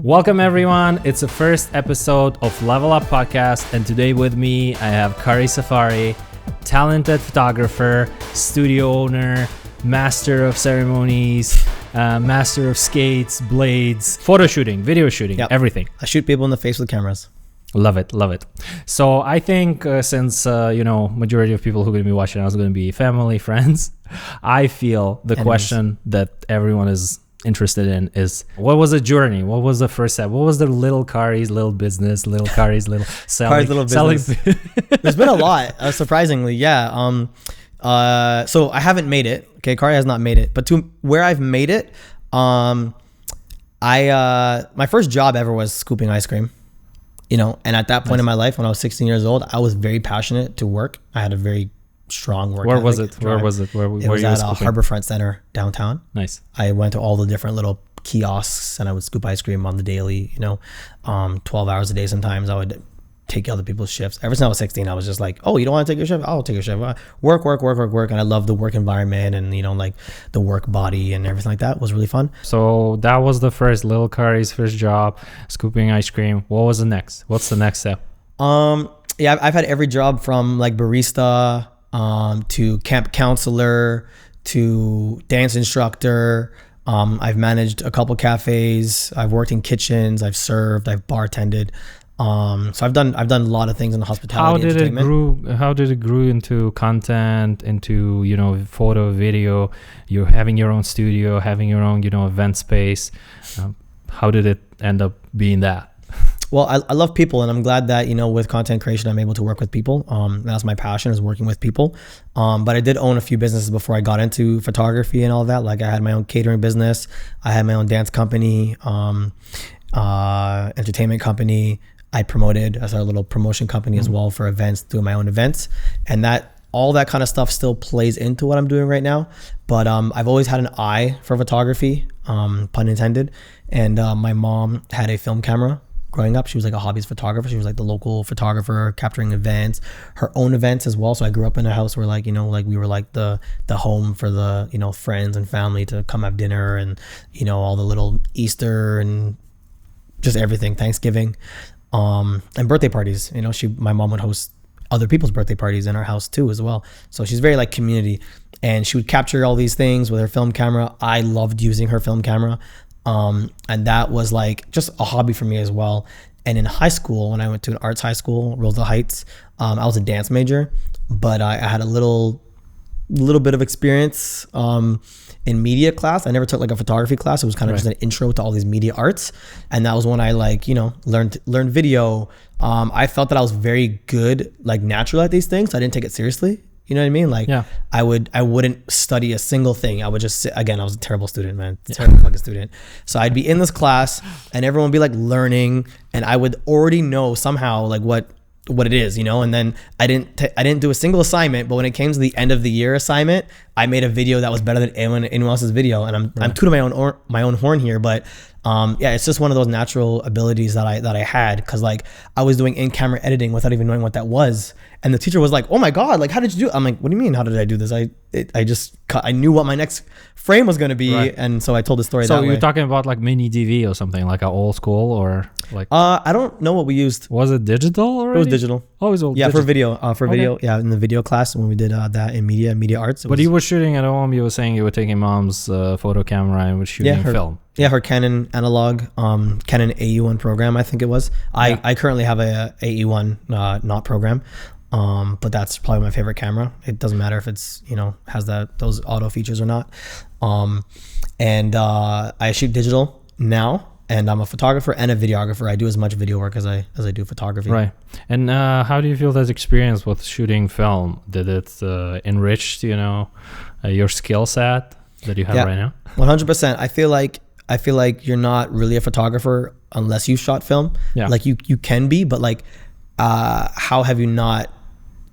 Welcome everyone, it's the first episode of LVL UP Podcast, and today with me I have Khary Safari, talented photographer, studio owner, master of ceremonies, master of skates, blades, photo shooting, video shooting, everything. I shoot people in the face with cameras. Love it. So I think since majority of people who are going to be watching us are going to be family, friends, I feel the question that everyone is interested in is, what was the journey? What was the first step? What was the little Khary's little business, little Khary's little selling? Khary's little business. There's been a lot, surprisingly. Yeah. So I haven't made it. Okay. Khary has not made it, but to where I've made it, my first job ever was scooping ice cream, and at that point in my life, when I was 16 years old, I was very passionate to work. I had a very strong work. Where was it? Where was it? Where was at Harborfront Center downtown. Nice. I went to all the different little kiosks and I would scoop ice cream on the daily, 12 hours a day. Sometimes I would take other people's shifts. Ever since I was 16, I was just like, oh, you don't want to take your shift? I'll take your shift. Work. And I love the work environment and, like the work body and everything like that. It was really fun. So that was the first little Khary's first job, scooping ice cream. What was the next? What's the next step? Yeah, I've had every job from like barista, to camp counselor, to dance instructor. I've managed a couple cafes. I've worked in kitchens. I've served. I've bartended. So I've done a lot of things in the hospitality. How did it grow into content, into photo, video? You're having your own studio, having your own event space. How did it end up being that? Well, I love people, and I'm glad that, with content creation, I'm able to work with people. That's my passion, is working with people. But I did own a few businesses before I got into photography and all that. Like I had my own catering business. I had my own dance company, entertainment company. I promoted as our little promotion company as well for events, doing my own events. And all that kind of stuff still plays into what I'm doing right now. But I've always had an eye for photography, pun intended. And my mom had a film camera. Growing up, she was like a hobbyist photographer. She was like the local photographer, capturing events, her own events as well. So I grew up in a house where we were like the home for the, friends and family to come have dinner and, all the little Easter and just everything, Thanksgiving, and birthday parties. My mom would host other people's birthday parties in our house too as well. So she's very like community, and she would capture all these things with her film camera. I loved using her film camera. And that was like just a hobby for me as well. And in high school, when I went to an arts high school, Rosedale Heights, I was a dance major, but I had a little bit of experience in media class. I never took like a photography class. It was kind of just an intro to all these media arts. And that was when I learned video. I felt that I was very good, like natural at these things. I didn't take it seriously. You know what I mean? Like, I wouldn't study a single thing. I would just sit. Again, I was a terrible student, man. Terrible fucking student. So I'd be in this class and everyone would be like learning, and I would already know somehow like what it is, and then I didn't do a single assignment, but when it came to the end of the year assignment, I made a video that was better than anyone else's video. And I'm tooting my own horn here, but it's just one of those natural abilities that I had, because like I was doing in-camera editing without even knowing what that was. And the teacher was like, "Oh my God, like how did you do it?" I'm like, "What do you mean? How did I do this? I knew what my next frame was going to be." And so I told the story that way. So you're talking about like mini DV or something, like an old school, or like? I don't know what we used. Was it digital already? It was digital. Oh, it was all digital. For video. Video. Yeah, in the video class when we did that in media arts. But you were shooting at home. You were saying you were taking mom's photo camera and was shooting film. Yeah, her Canon analog, Canon AE1 program, I think it was. I currently have a AE1 not program. But that's probably my favorite camera. It doesn't matter if it's, has those auto features or not. And I shoot digital now, and I'm a photographer and a videographer. I do as much video work as I do photography. Right. And how do you feel that experience with shooting film? Did it enrich, your skill set that you have right now? 100%. I feel like you're not really a photographer unless you shot film. Yeah. Like you can be, but like, how have you not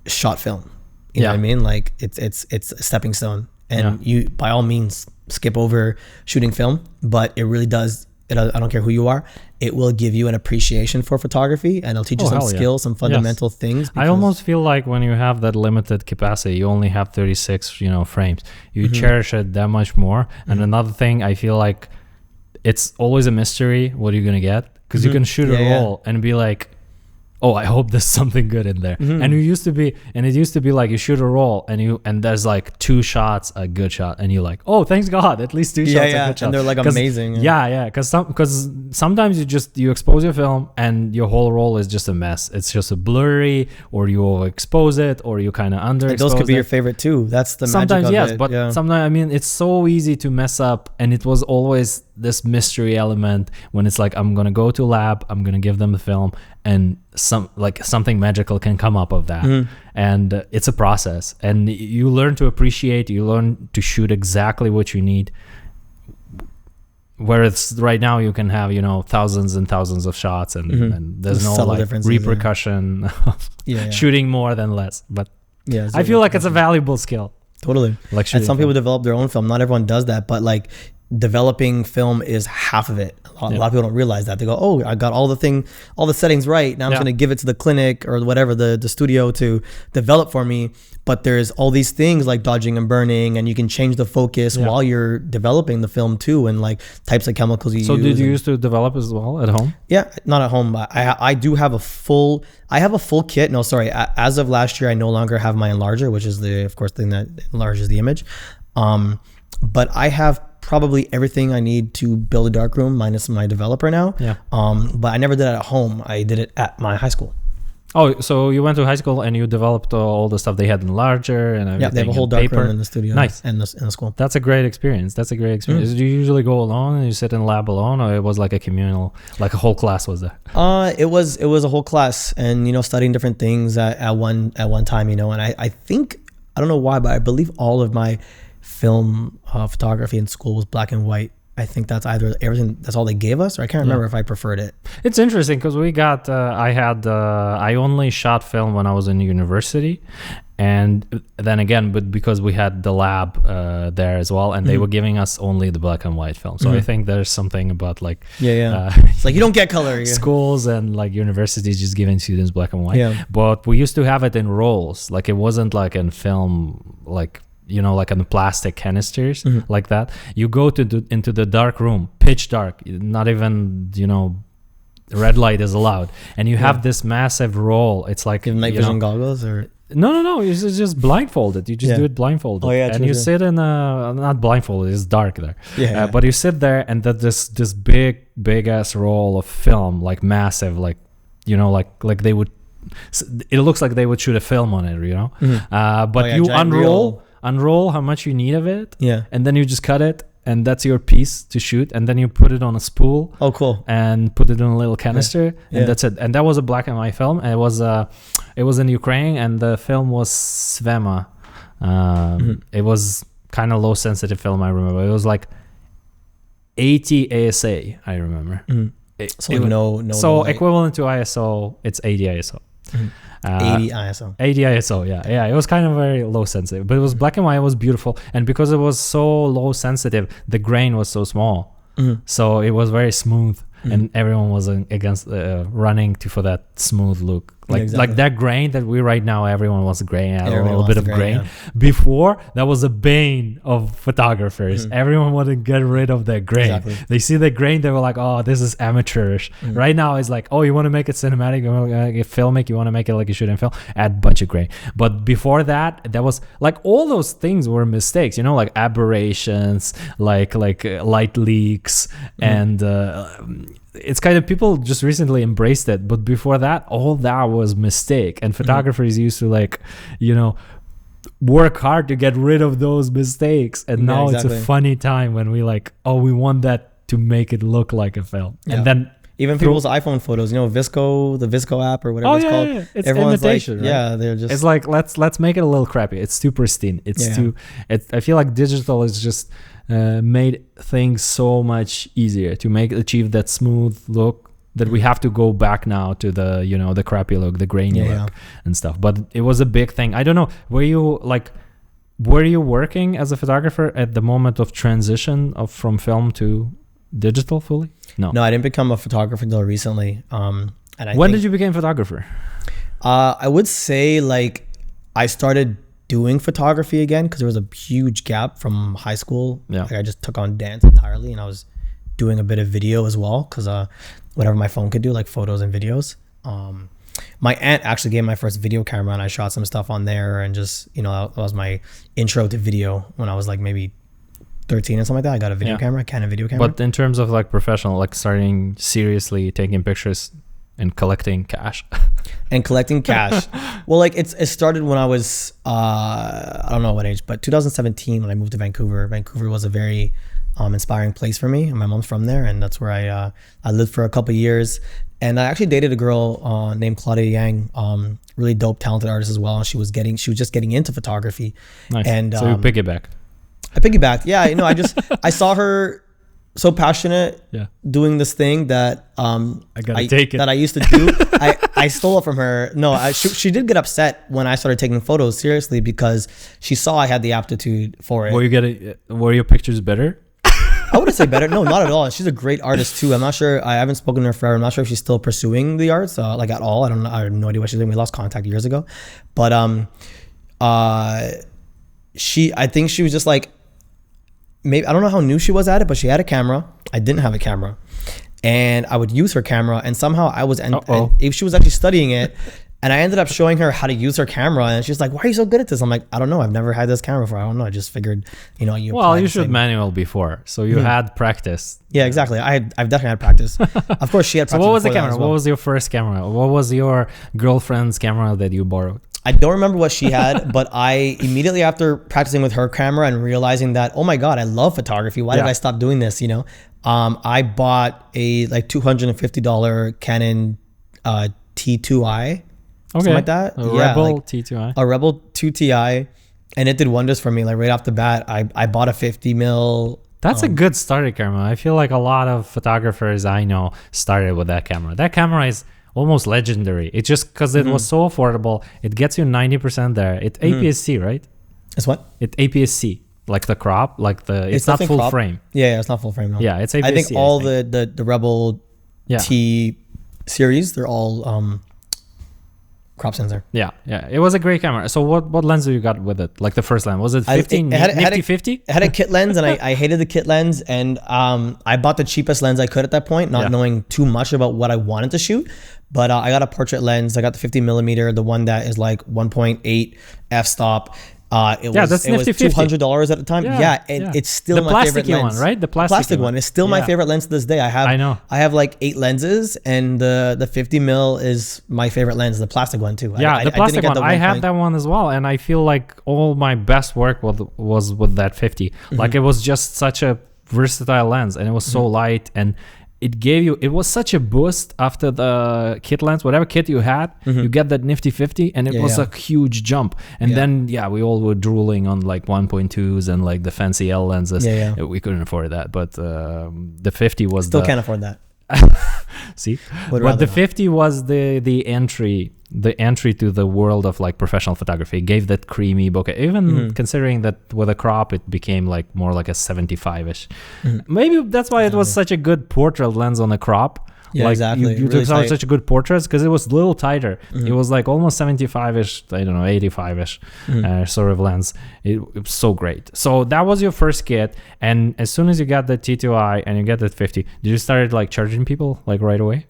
shot film? You know what I mean? Like it's a stepping stone, and you by all means skip over shooting film, but it really does. I don't care who you are. It will give you an appreciation for photography, and it'll teach you some skills, some fundamental things. I almost feel like when you have that limited capacity, you only have 36, frames. You cherish it that much more. And another thing, I feel like it's always a mystery what you're gonna get, because you can shoot a roll and be like, oh, I hope there's something good in there. And it used to be like you shoot a roll and there's like 2 shots a good shot, and you're like, oh, thanks God, at least 2 shots a good shot. And they're like amazing. Because sometimes you expose your film and your whole roll is just a mess. It's just a blurry, or you overexpose it, or you kind of underexpose it. Those could be your favorite too. That's the sometimes magic of it. But sometimes, I mean, it's so easy to mess up, and it was always this mystery element when it's like, I'm gonna go to lab, I'm gonna give them the film, and something magical can come up of that. And it's a process, and you learn to appreciate, you learn to shoot exactly what you need. Whereas right now you can have, thousands and thousands of shots, and there's no like repercussion of shooting more than less. But I feel like it's a valuable skill. Totally. Like, and some people develop their own film. Not everyone does that, but like developing film is half of it. A lot of people don't realize that. They go, oh, I got all the settings right. Now I'm just going to give it to the clinic or whatever, the studio to develop for me. But there's all these things like dodging and burning, and you can change the focus while you're developing the film too, and like types of chemicals you use. So did you used to develop as well at home? Yeah, not at home. But I do have a full kit. No, sorry. As of last year, I no longer have my enlarger, which is the, of course, thing that enlarges the image. But I have probably everything I need to build a darkroom minus my developer now. But I never did it at home. I did it at my high school. Oh, so you went to high school and you developed all the stuff they had in larger and everything. Yeah, they have a whole darkroom in the studio. Nice. In the school. That's a great experience. Did you usually go alone and you sit in lab alone, or it was like a communal, like a whole class was there? It was a whole class, and studying different things at one time, and I think, I don't know why, but I believe all of my film photography in school was black and white. I think that's either everything, that's all they gave us, or I can't remember if I preferred it. It's interesting because we got, I only shot film when I was in university. And then again, but because we had the lab there as well, and they were giving us only the black and white film. So I think there's something about like, it's like you don't get color. Schools and like universities just giving students black and white. But we used to have it in rolls. Like it wasn't like in film, like, like in the plastic canisters like that. You go into the dark room, pitch dark, not even, red light is allowed. And you have this massive roll. It's like night vision goggles or... No. It's just blindfolded. You just do it blindfolded. And you sit in not blindfolded, it's dark there. But you sit there and this big ass roll of film, like massive, like, like they would, it looks like they would shoot a film on it, but you unroll how much you need of it, and then you just cut it, and that's your piece to shoot, and then you put it on a spool. Oh, cool! And put it in a little canister, and that's it. And that was a black and white film. And it was in Ukraine, and the film was Svema. It was kind of low sensitive film. I remember it was like 80 ASA. I remember. So equivalent to ISO, it's 80 ISO. 80 ISO. 80 ISO, yeah. It was kind of very low sensitive, but it was black and white. It was beautiful, and because it was so low sensitive, the grain was so small, so it was very smooth, and everyone was against running for that smooth look. Like that grain that we right now, everyone wants grain, a little bit of grain. Before, that was a bane of photographers. Everyone wanted to get rid of that grain. Exactly. They see the grain, they were like, oh, this is amateurish. Right now, it's like, oh, you want to make it cinematic, you want to make it filmic, you want to make it like you shoot in film, add a bunch of grain. But before that, that was like all those things were mistakes, like aberrations, like light leaks, and it's kind of, people just recently embraced it, but before that, all that was mistake, and photographers used to work hard to get rid of those mistakes, and now it's a funny time when we we want that to make it look like a film. And then even people's iPhone photos, the Visco app or whatever it's called. It's everyone's imitation, right? They're just, it's like let's make it a little crappy. It's too pristine. I feel like digital is just made things so much easier to achieve that smooth look, that we have to go back now to the the crappy look, the grainy look and stuff. But it was a big thing. I don't know, were you working as a photographer at the moment of transition from film to digital fully? No, I didn't become a photographer until recently. When did you become a photographer? I would say I started doing photography again because there was a huge gap from high school. I just took on dance entirely, and I was doing a bit of video as well, because whatever my phone could do, like photos and videos. My aunt actually gave my first video camera, and I shot some stuff on there, and just, you know, that was my intro to video when I was like maybe 13 or something like that. I got a video camera, a Canon video camera. But in terms of like professional, like starting seriously taking pictures and collecting cash. Well, like it started when I was I don't know what age, but 2017 when I moved to Vancouver. Vancouver was a very inspiring place for me, and my mom's from there, and that's where I lived for a couple of years. And I actually dated a girl named Claudia Yang, really dope, talented artist as well. And she was just getting into photography. Nice. And so you piggybacked. I piggybacked. Yeah, you know, I saw her so passionate doing this thing that that I used to do. I stole it from her. No, she did get upset when I started taking photos seriously, because she saw I had the aptitude for it. Were your pictures better? I wouldn't say better. No, not at all. She's a great artist too. I'm not sure. I haven't spoken to her forever. I'm not sure if she's still pursuing the arts, like at all. I don't know. I have no idea what she's doing. We lost contact years ago, but I think she was just like, maybe, I don't know how new she was at it, but she had a camera. I didn't have a camera, and I would use her camera, and somehow I was, and if she was actually studying it. And I ended up showing her how to use her camera, and she's like, "Why are you so good at this?" I'm like, "I don't know. I've never had this camera before. I don't know. I just figured, you know, you should manual before, so you had practice." Yeah, exactly. I've definitely had practice. Of course, she had practice. So what was the camera? Well. What was your first camera? What was your girlfriend's camera that you borrowed? I don't remember what she had, but I immediately after practicing with her camera and realizing that, oh my God, I love photography. Why did I stop doing this? You know, I bought a like $250 Canon T2i. Something like that. Rebel T2i. A Rebel 2 Ti, and it did wonders for me. Like right off the bat, I bought a 50 mil. That's a good starter camera. I feel like a lot of photographers I know started with that camera. That camera is almost legendary. It's just because it was so affordable. It gets you 90% there. It's APS-C, right? It's what? It's APS-C. Like the crop, like it's not full frame. Yeah, it's not full frame. No. Yeah, it's APS-C. I think all the Rebel T series, they're all crop sensor. Yeah. It was a great camera. So what lens you got with it? Like the first lens, was it 15? Nifty 50? It had a kit lens, and I hated the kit lens, and I bought the cheapest lens I could at that point, not knowing too much about what I wanted to shoot. But I got a portrait lens. I got the 50 millimeter, the one that is like 1.8 f-stop. It was $200 at the time. It's still my favorite lens. One, right? The plastic one. It's still my favorite lens to this day. I have like 8 lenses, and the 50 mil is my favorite lens. The plastic one too. The plastic one. I had that one as well, and I feel like all my best work was with that 50. Like it was just such a versatile lens, and it was so light, and it was such a boost after the kit lens. Whatever kit you had, you get that nifty 50, and it was a huge jump. And then we all were drooling on like 1.2s and like the fancy L lenses. We couldn't afford that, but the 50 was still can't afford that. See, but the 50 was the entry to the world of like professional photography. It gave that creamy bokeh, even considering that with a crop it became like more like a 75ish. Maybe that's why it was such a good portrait lens on a crop. Yeah, exactly. You took such a good portraits because it was a little tighter. It was like almost 75ish, I don't know, 85ish sort of lens. It was so great. So that was your first kit, and as soon as you got the T2i and you get that 50, did you start like charging people like right away?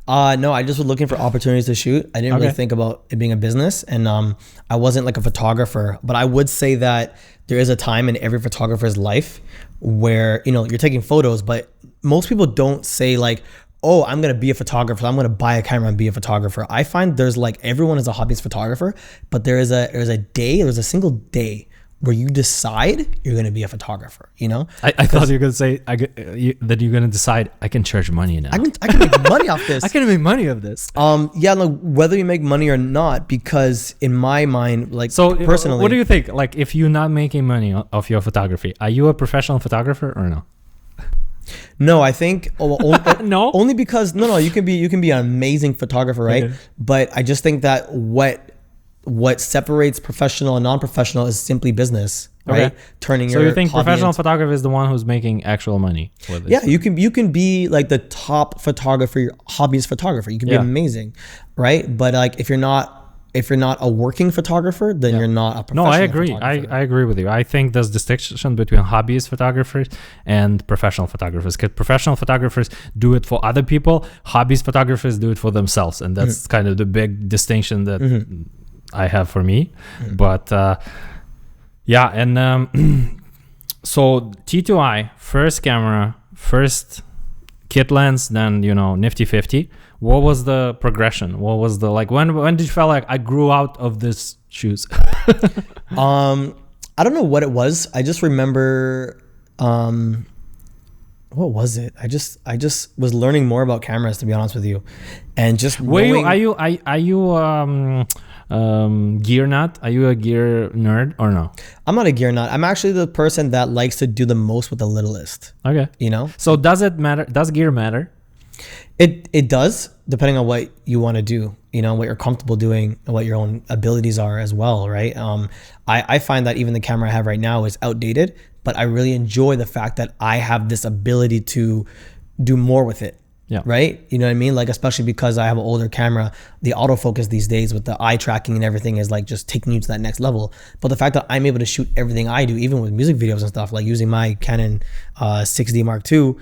No, I just was looking for opportunities to shoot. I didn't really think about it being a business, and I wasn't like a photographer, but I would say that there is a time in every photographer's life where, you know, you're taking photos, but most people don't say like, oh, I'm going to be a photographer. I'm going to buy a camera and be a photographer. I find there's like, everyone is a hobbyist photographer, but there's a single day where you decide you're going to be a photographer, you know? I thought you were going to say that you're going to decide I can charge money now. I can make money off this. I can make money off this. Like whether you make money or not, because in my mind, like personally. What do you think? Like if you're not making money off your photography, are you a professional photographer or no? No, I think no. Only because you can be an amazing photographer, right? Okay. But I just think that what separates professional and non-professional is simply business, right? Okay. So you think professional photographer is the one who's making actual money with it? Yeah, you can be like the top photographer, hobbyist photographer. You can be amazing, right? But like if you're not if you're not a working photographer, then you're not a professional No, I agree. photographer. I agree with you. I think there's distinction between hobbyist photographers and professional photographers. Because professional photographers do it for other people. Hobbyist photographers do it for themselves. And that's kind of the big distinction that I have for me. But yeah, and so T2i, first camera, first kit lens, then, you know, nifty 50. What was the progression? What was the, like, when did you feel like I grew out of this shoes? I don't know what it was. I just remember, what was it? I just was learning more about cameras, to be honest with you, and just Are you gear nut? Are you a gear nerd or no? I'm not a gear nut. I'm actually the person that likes to do the most with the littlest. Okay. You know? So does it matter? Does gear matter? It does, depending on what you want to do, you know, what you're comfortable doing and what your own abilities are as well, right? I find that even the camera I have right now is outdated, but I really enjoy the fact that I have this ability to do more with it. Yeah. Right. You know what I mean? Like, especially because I have an older camera, the autofocus these days with the eye tracking and everything is like just taking you to that next level. But the fact that I'm able to shoot everything I do, even with music videos and stuff, like using my Canon 6D Mark II,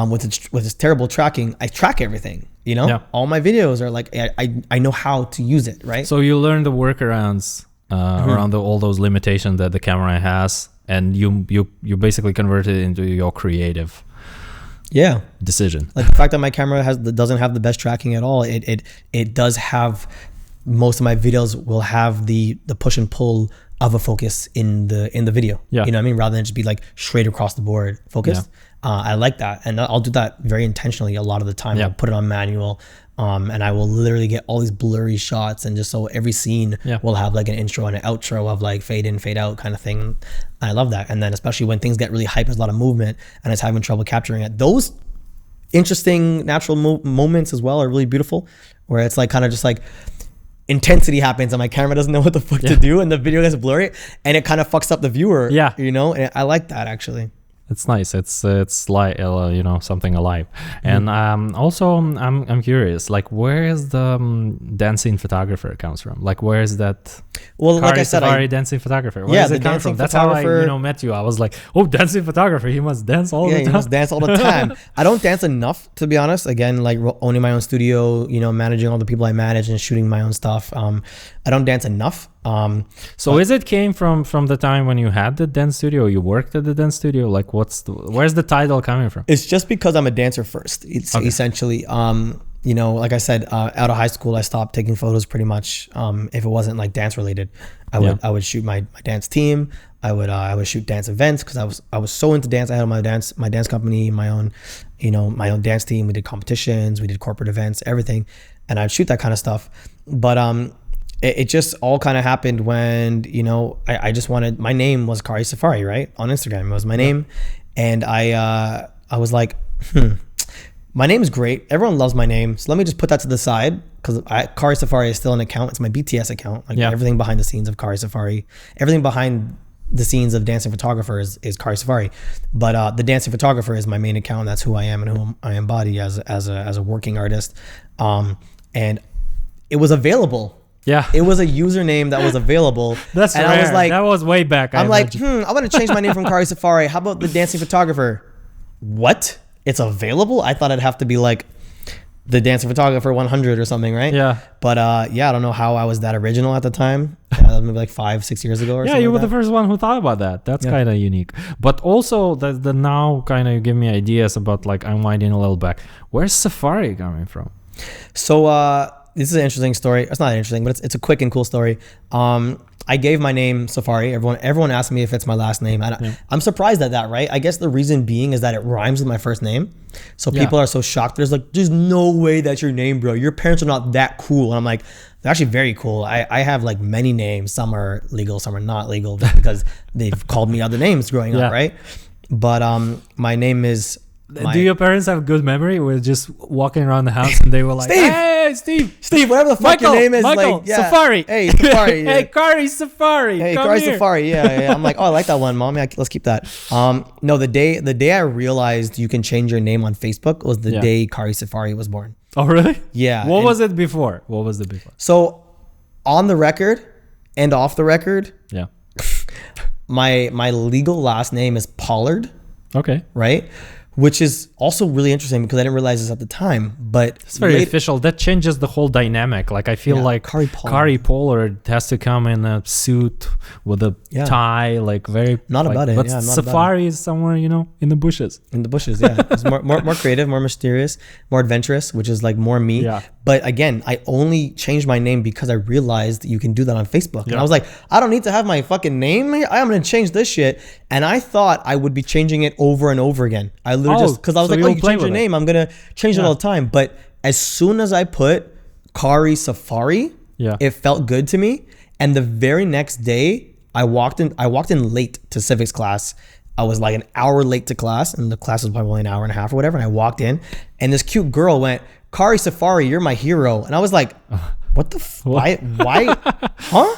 with its terrible tracking, I track everything, you know? Yeah. All my videos are like, I know how to use it, right? So you learn the workarounds around all those limitations that the camera has, and you basically convert it into your creative decision. Like the fact that my camera doesn't have the best tracking at all, it does have, most of my videos will have the push and pull of a focus in the video. Yeah. You know what I mean? Rather than just be like straight across the board focused. Yeah. I like that. And I'll do that very intentionally a lot of the time. Yeah. I'll put it on manual. And I will literally get all these blurry shots, and just so every scene will have like an intro and an outro of like fade in, fade out kind of thing. I love that. And then especially when things get really hype, there's a lot of movement and it's having trouble capturing it. Those interesting natural moments as well are really beautiful, where it's like kind of just like intensity happens and my camera doesn't know what the fuck to do, and the video gets blurry and it kind of fucks up the viewer. Yeah. You know, and I like that actually. It's nice. It's like, you know, something alive. And also I'm curious, like, where is the dancing photographer comes from? Like, where is that? Well, like I said, Safari dancing photographer. Where is it coming from? That's how I met you. I was like, oh, dancing photographer. He must dance all the time. He must dance all the time. I don't dance enough, to be honest. Again, like owning my own studio, you know, managing all the people I manage and shooting my own stuff. I don't dance enough. So is it came from the time when you had the dance studio, you worked at the dance studio? Like, where's the title coming from? It's just because I'm a dancer first. It's essentially, you know, like I said, out of high school, I stopped taking photos pretty much. If it wasn't like dance related, I would shoot my dance team. I would shoot dance events because I was so into dance. I had my dance company, my own dance team. We did competitions, we did corporate events, everything, and I'd shoot that kind of stuff. But it just all kind of happened when, you know, I just wanted, my name was Khary Safari, right? On Instagram, it was my name. And I was like, my name is great. Everyone loves my name. So let me just put that to the side, because Khary Safari is still an account. It's my BTS account. Like everything behind the scenes of Khary Safari, everything behind the scenes of dancing photographer is Khary Safari. But the dancing photographer is my main account. That's who I am and who I embody as a working artist. And it was available. Yeah, it was a username that was available. That's rare. I was like, that was way back. I'm like, I want to change my name from Khary Safari. How about the dancing photographer? What? It's available? I thought it'd have to be like the dancing photographer 100 or something, right? Yeah. But I don't know how I was that original at the time. Maybe like 5-6 years ago or something. Yeah, you were like the first one who thought about that. That's kind of unique. But also the now kind of give me ideas about, like, I'm winding a little back. Where's Safari coming from? So this is an interesting story. It's not interesting, but it's a quick and cool story. I gave my name Safari. Everyone asked me if it's my last name. I'm surprised at that, right? I guess the reason being is that it rhymes with my first name. So people are so shocked. There's no way that's your name, bro. Your parents are not that cool. And I'm like, they're actually very cool. I have like many names. Some are legal, some are not legal, because they've called me other names growing up, right? But my name is... Do your parents have good memory? We're just walking around the house and they were like, hey, Steve, whatever the fuck your name is. Like, Safari. Hey, Safari. Hey, Khary Safari. Hey, Khary Safari. Yeah. I'm like, oh, I like that one, Mom. Yeah, let's keep that. No, the day I realized you can change your name on Facebook was the day Khary Safari was born. Oh, really? Yeah. What was it before? So on the record and off the record, Yeah. my legal last name is Pollard, Okay. right? Which is also really interesting because I didn't realize this at the time, but It's very official. That changes the whole dynamic. Like I feel like Khary Pollard has to come in a suit with a tie, like very not like, about it. But Yeah, not Safari is somewhere, you know, in the bushes. In the bushes, yeah. It's more creative, more mysterious, more adventurous, which is like more me. Yeah. But again, I only changed my name because I realized you can do that on Facebook. Yeah. And I was like, I don't need to have my fucking name. I'm going to change this shit. And I thought I would be changing it over and over again. I literally just, because I was like, oh, you changed your name. I'm going to change it all the time. But as soon as I put Khary Safari, it felt good to me. And the very next day, I walked in late to civics class. I was like an hour late to class, and the class was probably an hour and a half or whatever. And I walked in, and this cute girl went, Khary Safari, you're my hero. And I was like, what the why huh?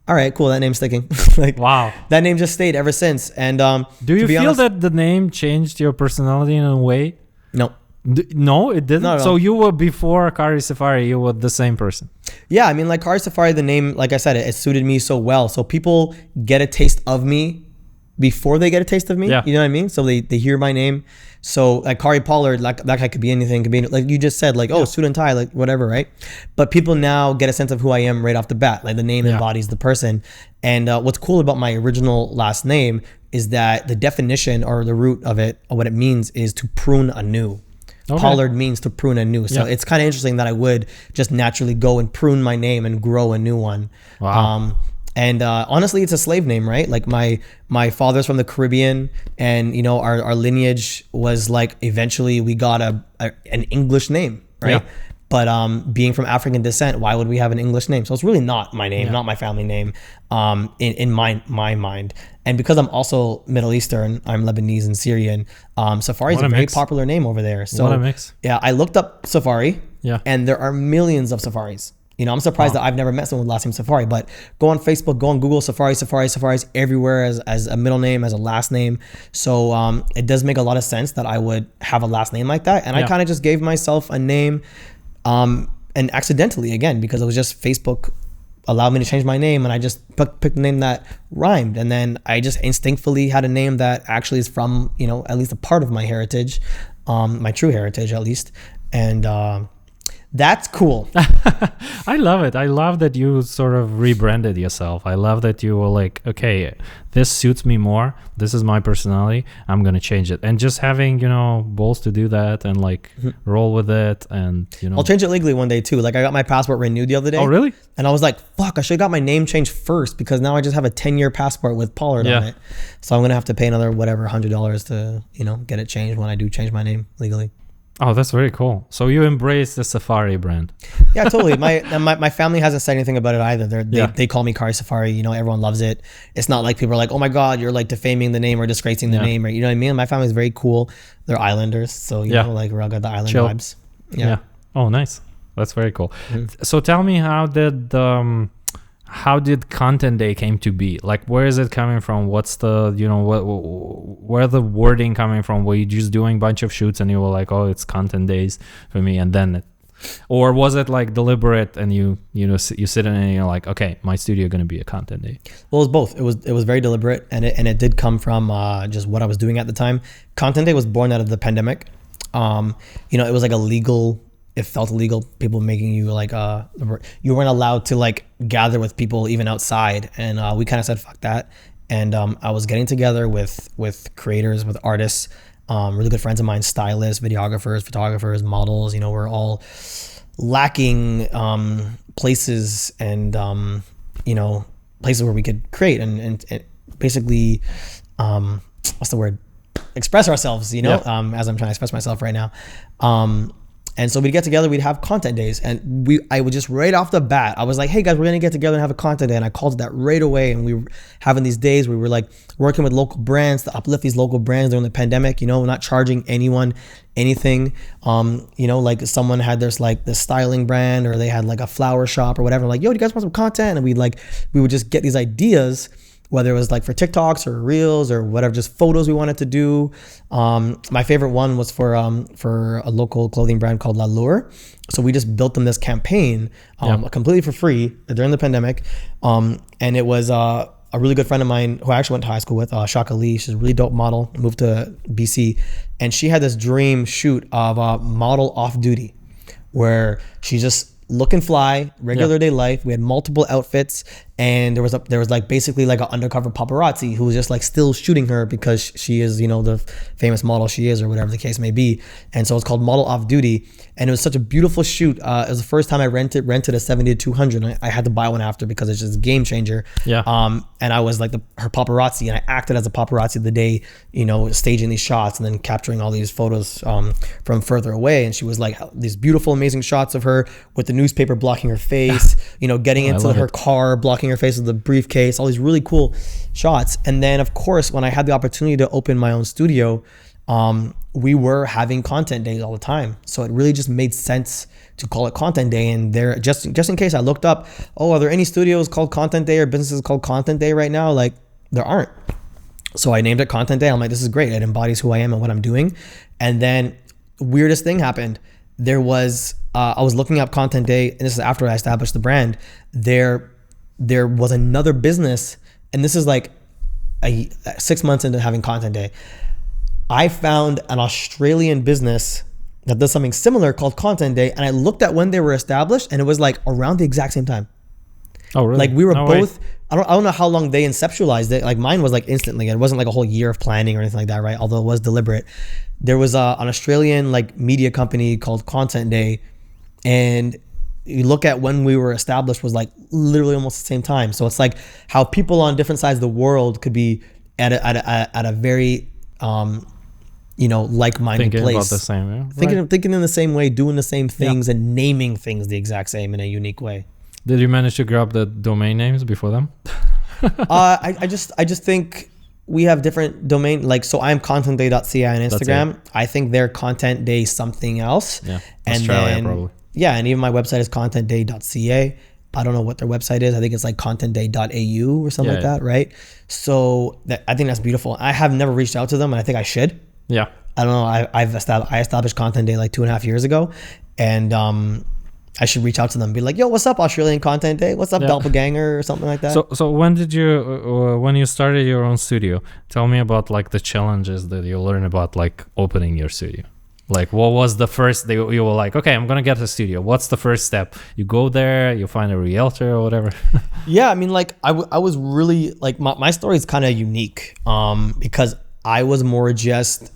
All right, cool, that name's sticking. Like, wow, that name just stayed ever since. And do you feel that the name changed your personality in a way? No. No, it didn't. So you were before Khary Safari, you were the same person. Yeah, I mean, like Khary Safari, the name, like I said, it suited me so well. So people get a taste of me before they get a taste of me. Yeah. You know what I mean? So they hear my name. So like Khary Pollard, like that guy could be anything, could be like you just said, like, oh, suit and tie, like whatever, right? But people now get a sense of who I am right off the bat. Like the name embodies the person. And what's cool about my original last name is that the definition or the root of it, or what it means, is to prune anew. Okay. Pollard means to prune anew. So it's kind of interesting that I would just naturally go and prune my name and grow a new one. Wow. And honestly, it's a slave name, right? Like my father's from the Caribbean, and you know our lineage was like eventually we got an English name, right? Yeah. But being from African descent, why would we have an English name? So it's really not my name, not my family name, in my mind. And because I'm also Middle Eastern, I'm Lebanese and Syrian. Safari is a very popular name over there. So what a mix. Yeah, I looked up Safari, and there are millions of Safaris. You know, I'm surprised that I've never met someone with last name Safari, but go on Facebook, go on Google, Safari's everywhere as a middle name, as a last name. So it does make a lot of sense that I would have a last name like that. And I kind of just gave myself a name and accidentally, again, because it was just Facebook allowed me to change my name, and I just picked a name that rhymed. And then I just instinctively had a name that actually is from, you know, at least a part of my heritage, my true heritage at least. And that's cool. I love it. I love that you sort of rebranded yourself. I love that you were like, okay, this suits me more. This is my personality. I'm going to change it. And just having, you know, balls to do that and like roll with it. And, you know, I'll change it legally one day too. Like I got my passport renewed the other day. Oh, really? And I was like, fuck, I should have got my name changed first, because now I just have a 10-year passport with Pollard on it. So I'm going to have to pay another whatever $100 to, you know, get it changed when I do change my name legally. Oh, that's very cool. So you embrace the Safari brand. Yeah, totally. My family hasn't said anything about it either. They call me Khary Safari. You know, everyone loves it. It's not like people are like, oh my God, you're like defaming the name or disgracing the name, or you know what I mean? My family is very cool. They're islanders, so you know, like we're all got the island vibes. Yeah. Oh, nice. That's very cool. So tell me, how did Content Day came to be? Like, where is it coming from? What's the, you know, where the wording coming from? Were you just doing a bunch of shoots and you were like, oh, it's Content Days for me, and then or was it like deliberate and you sit in and you're like, okay, my studio going to be a Content Day? Well, it was both. It was very deliberate, and it did come from just what I was doing at the time. Content Day was born out of the pandemic. You know, it was like it felt illegal. People making you like, you weren't allowed to like gather with people even outside. And we kind of said, fuck that. And I was getting together with creators, with artists, really good friends of mine, stylists, videographers, photographers, models. You know, we're all lacking places and, you know, places where we could create and basically, what's the word? Express ourselves, you know, as I'm trying to express myself right now. And so we'd get together, we'd have content days, and I would just right off the bat, I was like, hey guys, we're gonna get together and have a content day. And I called it that right away. And we were having these days where we were like working with local brands to uplift these local brands during the pandemic, you know, not charging anyone anything. You know, like someone had this styling brand, or they had like a flower shop or whatever. Like, yo, do you guys want some content? And we would just get these ideas whether it was like for TikToks or Reels or whatever, just photos we wanted to do. My favorite one was for a local clothing brand called La Lure. So we just built them this campaign completely for free during the pandemic. And it was a really good friend of mine who I actually went to high school with, Shaka Lee. She's a really dope model, moved to BC. And she had this dream shoot of a model off duty where she's just looking fly, regular day life. We had multiple outfits, and there was like basically like an undercover paparazzi who was just like still shooting her because she is, you know, the famous model she is, or whatever the case may be. And so it's called Model Off Duty, and it was such a beautiful shoot. It was the first time I rented a 70-200. And I had to buy one after because it's just a game changer. And I was like her paparazzi, and I acted as a paparazzi the day, you know, staging these shots and then capturing all these photos from further away. And she was like these beautiful, amazing shots of her with the newspaper blocking her face, you know, getting into her car, blocking her face with the briefcase, all these really cool shots. And then of course, when I had the opportunity to open my own studio, we were having content days all the time. So it really just made sense to call it Content Day. And there, just in case, I looked up, are there any studios called Content Day or businesses called Content Day right now? Like, there aren't. So I named it Content Day. I'm like, this is great. It embodies who I am and what I'm doing. And then weirdest thing happened. There was, I was looking up Content Day, and this is after I established the brand. There was another business, and this is like 6 months into having Content Day. I found an Australian business that does something similar called Content Day, and I looked at when they were established, and it was like around the exact same time. Oh, really? Like we were both. I don't know how long they conceptualized it. Like mine was like instantly. It wasn't like a whole year of planning or anything like that, right? Although it was deliberate. There was an Australian like media company called Content Day, and you look at when we were established was like literally almost the same time. So it's like how people on different sides of the world could be at a very you know, like-minded thinking place. About the same, yeah. Thinking in the same way, doing the same things, and naming things the exact same in a unique way. Did you manage to grab the domain names before them? I just think we have different domain, like, so I'm contentday.ca on Instagram. I think they're Content Day something else. Yeah, and Australia then, probably. Yeah, and even my website is contentday.ca. I don't know what their website is. I think it's like contentday.au or something like that, right? So I think that's beautiful. I have never reached out to them, and I think I should. Yeah. I don't know. I established Content Day like 2.5 years ago, and I should reach out to them and be like, yo, what's up, Australian Content Day? What's up, Doppelganger, or something like that? So when did you, when you started your own studio, tell me about like the challenges that you learned about like opening your studio. Like what was the first, you were like, okay, I'm going to get a studio. What's the first step? You go there, you find a realtor or whatever. Yeah, I mean, like I was really, like my story is kind of unique because I was more just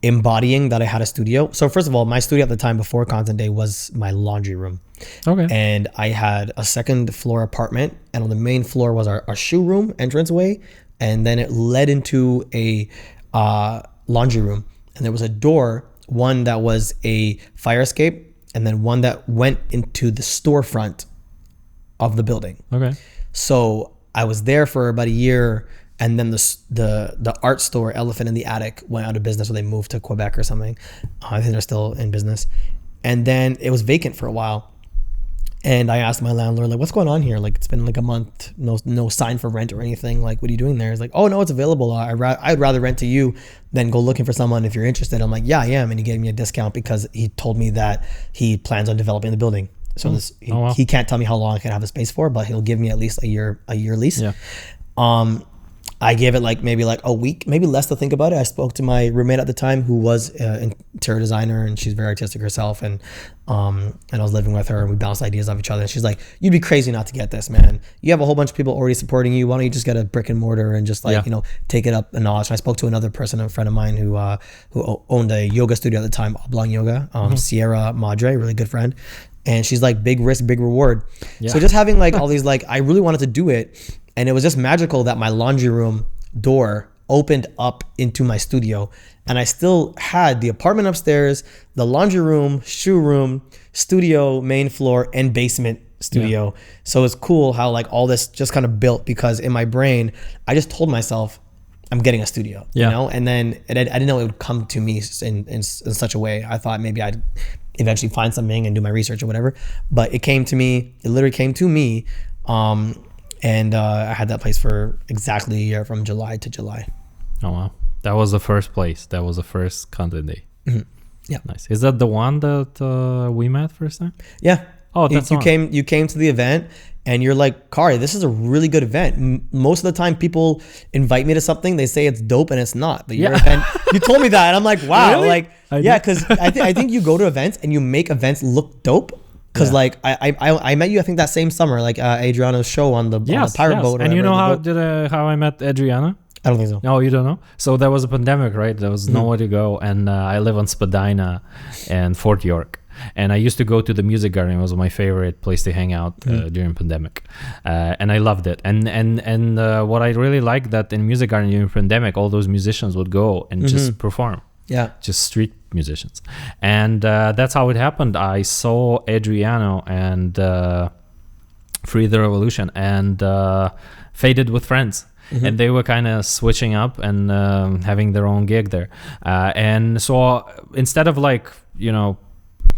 embodying that I had a studio. So first of all, my studio at the time before Content Day was my laundry room. Okay. And I had a second floor apartment, and on the main floor was our shoe room entranceway, and then it led into a laundry room, and there was a door, one that was a fire escape, and then one that went into the storefront of the building. Okay. So I was there for about a year. And then the art store, Elephant in the Attic, went out of business, or they moved to Quebec or something. I think they're still in business. And then it was vacant for a while. And I asked my landlord, like, what's going on here? Like, it's been like a month, no sign for rent or anything. Like, what are you doing there? He's like, oh, no, it's available. I'd rather rent to you than go looking for someone if you're interested. I'm like, yeah, I am. And he gave me a discount because he told me that he plans on developing the building. So he can't tell me how long I can have the space for, but he'll give me at least a year lease. Yeah. I gave it maybe a week, maybe less, to think about it. I spoke to my roommate at the time, who was an interior designer, and she's very artistic herself. And I was living with her, and we bounced ideas off each other. And she's like, "You'd be crazy not to get this, man. You have a whole bunch of people already supporting you. Why don't you just get a brick and mortar and just take it up a notch?" And I spoke to another person, a friend of mine who owned a yoga studio at the time, Oblong Yoga, Sierra Madre, really good friend. And she's like, big risk, big reward. Yeah. So just having all these, I really wanted to do it. And it was just magical that my laundry room door opened up into my studio, and I still had the apartment upstairs, the laundry room, shoe room, studio, main floor, and basement studio. Yeah. So it's cool how all this just kind of built, because in my brain, I just told myself I'm getting a studio, you know? And then I didn't know it would come to me in such a way. I thought maybe I'd eventually find something and do my research or whatever, but it literally came to me And I had that place for exactly a year, from July to July. Oh wow, that was the first place. That was the first content day. Mm-hmm. Yeah, nice. Is that the one that we met first time? Yeah. Oh, that's you came to the event, and you're like, Khary, this is a really good event. Most of the time, people invite me to something, they say it's dope, and it's not. But your event, you told me that, and I'm like, wow, really? Like, because I think you go to events and you make events look dope. Because like I met you, I think that same summer, like Adriano's show on the pirate boat. And you know how I met Adriana? I don't think so. No, you don't know? So there was a pandemic, right? There was nowhere to go. And I live on Spadina and Fort York. And I used to go to the Music Garden. It was my favorite place to hang out during pandemic. And I loved it. And what I really liked that in Music Garden during pandemic, all those musicians would go and just perform. Yeah. Just street musicians. And that's how it happened. I saw Adriano and Free the Revolution and Faded with Friends. And they were kind of switching up and having their own gig there. And so instead of like, you know,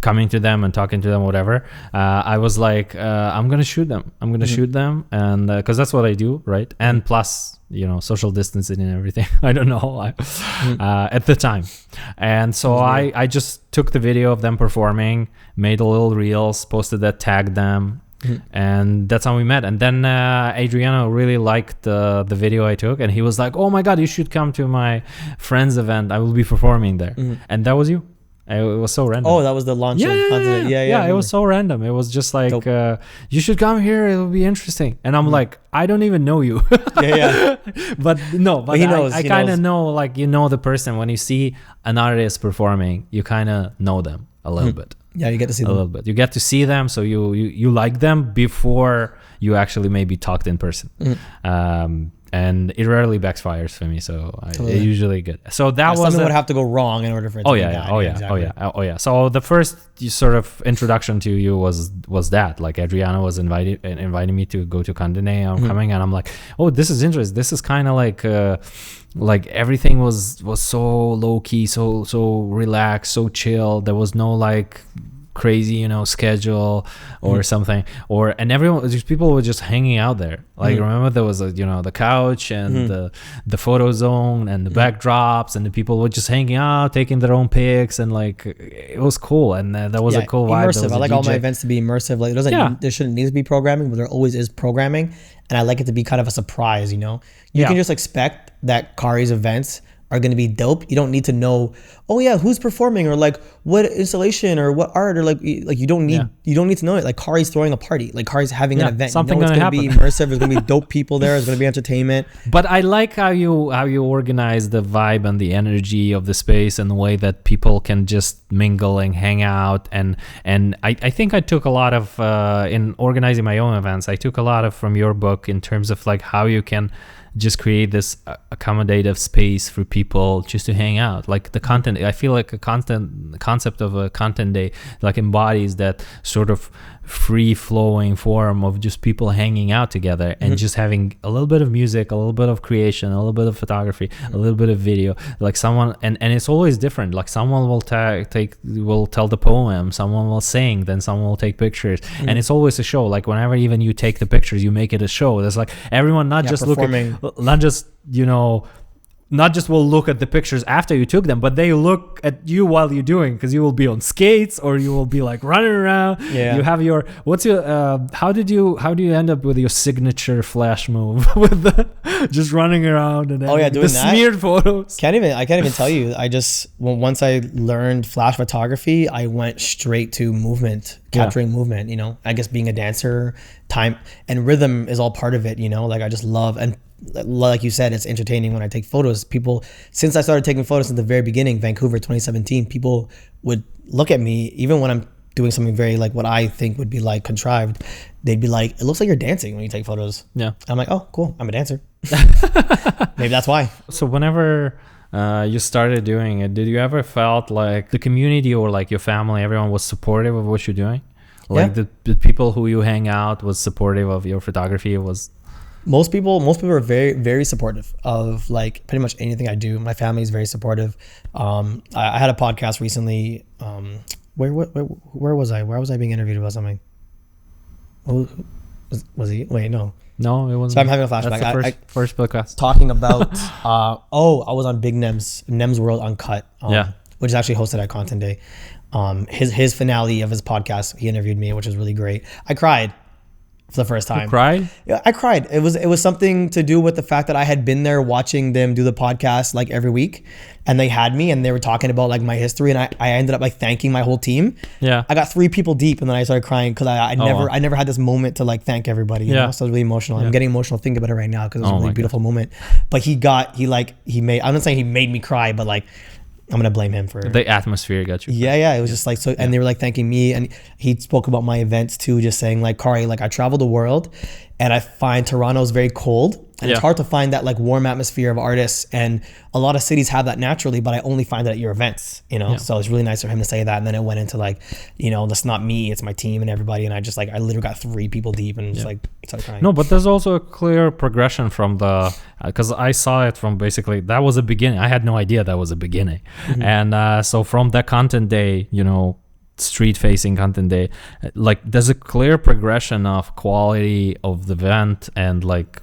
coming to them and talking to them, whatever, I was like, I'm going to shoot them. I'm going to shoot them. And because that's what I do, right? And plus, you know, social distancing and everything. I don't know at the time. And so I just took the video of them performing, made a little reels, posted that, tagged them. And that's how we met. And then Adriano really liked the video I took, and he was like, oh my God, you should come to my friend's event. I will be performing there. And that was you. It was so random. Oh, that was the launch. Yeah, it was so random. It was just like, you should come here. It'll be interesting. And I'm like, I don't even know you. But he knows. I kind of know, like, you know the person. When you see an artist performing, you kind of know them a little bit. Yeah, you get to see them a little bit. You get to see them, so you like them before you actually maybe talked in person. And it rarely backfires for me, so it's usually good. So that was something would have to go wrong in order for it to be bad. So the first sort of introduction to you was that, like, Adriana was inviting me to go to Condé. I'm coming, and I'm like, oh, this is interesting. This is kind of like everything was so low key, so relaxed, so chill. There was no like crazy, you know, schedule or something, and everyone, just people were just hanging out there. Like, remember there was the couch and the photo zone and the backdrops, and the people were just hanging out, taking their own pics, and like it was cool. And that was a cool vibe. Immersive. I like all my events to be immersive. Like, there shouldn't need to be programming, but there always is programming, and I like it to be kind of a surprise. You know, you can just expect that Khary's events are going to be dope. You don't need to know, oh yeah, who's performing, or like what installation or what art, or like you don't need to know it. Like, Khary's throwing a party, like Khary's having an event. Something it's going to be immersive. There's going to be dope people there. There's going to be entertainment. But I like how you organize the vibe and the energy of the space in the way that people can just mingle and hang out. And I think I took a lot of in organizing my own events. I took a lot of from your book in terms of like how you can just create this accommodative space for people just to hang out. Like the content, I feel like the concept of a content day like embodies that sort of free flowing form of just people hanging out together and just having a little bit of music, a little bit of creation, a little bit of photography, a little bit of video. Like someone, and it's always different. Like someone will will tell the poem, someone will sing, then someone will take pictures, and it's always a show. Like whenever even you take the pictures, you make it a show. There's like everyone not just performing. Not just will look at the pictures after you took them, but they look at you while you're doing, because you will be on skates or you will be like running around. Yeah. You have your, how do you end up with your signature flash move with just running around and doing the smeared photos? I can't even tell you. Once I learned flash photography, I went straight to movement, capturing movement, you know. I guess being a dancer, time and rhythm is all part of it, you know. Like I just love, and like you said, it's entertaining when I take photos. People, since I started taking photos in the very beginning, Vancouver 2017, people would look at me, even when I'm doing something very like what I think would be like contrived, they'd be like, it looks like you're dancing when you take photos. Yeah. I'm like, oh, cool, I'm a dancer. Maybe that's why. So whenever you started doing it, did you ever felt like the community or like your family, everyone was supportive of what you're doing? Like the people who you hang out was supportive of your photography? Most people are very, very supportive of like pretty much anything I do. My family is very supportive. I had a podcast recently. Where was I? Where was I being interviewed about something? Was he? Wait, no. No, it wasn't. So I'm having a flashback. That's the first podcast. Talking about, I was on Big Nem's World Uncut, which is actually hosted at Content Day. His finale of his podcast, he interviewed me, which was really great. I cried for the first time. You cried? Yeah, I cried. It was something to do with the fact that I had been there watching them do the podcast like every week, and they had me and they were talking about like my history, and I ended up like thanking my whole team. Yeah. I got 3 people deep, and then I started crying because I never had this moment to like thank everybody. You know? So it was really emotional. I'm getting emotional thinking about it right now because it was a really beautiful moment. But I'm not saying he made me cry, but like, I'm gonna blame him for the atmosphere got you. Yeah. It was just like so, and they were like thanking me, and he spoke about my events too, just saying like, Khary, like I travel the world, and I find Toronto's very cold, and it's hard to find that like warm atmosphere of artists, and a lot of cities have that naturally, but I only find it at your events, you know. So it's really nice for him to say that, and then it went into like, you know, that's not me, it's my team and everybody, and I literally got 3 people deep and just like started crying. No, but there's also a clear progression from the because I saw it from basically that was a beginning. I had no idea that was a beginning, and so from that Content Day, you know, street facing Content Day, like there's a clear progression of quality of the event, and like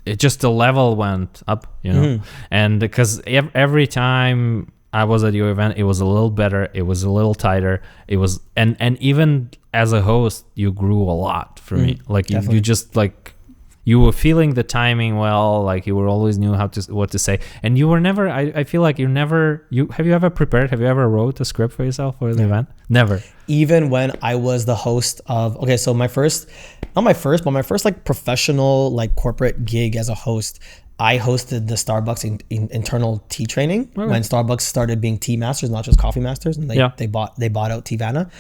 it just the level went up, you know. And because every time I was at your event, it was a little better, it was a little tighter, it was and even as a host you grew a lot for me, like you just like you were feeling the timing well, like you were always knew what to say, and you were never I feel like have you ever prepared, have you ever wrote a script for yourself for the event? Never. Even when I was the host of so my first like professional like corporate gig as a host, I hosted the Starbucks internal tea training when Starbucks started being tea masters, not just coffee masters, and they bought out Teavana.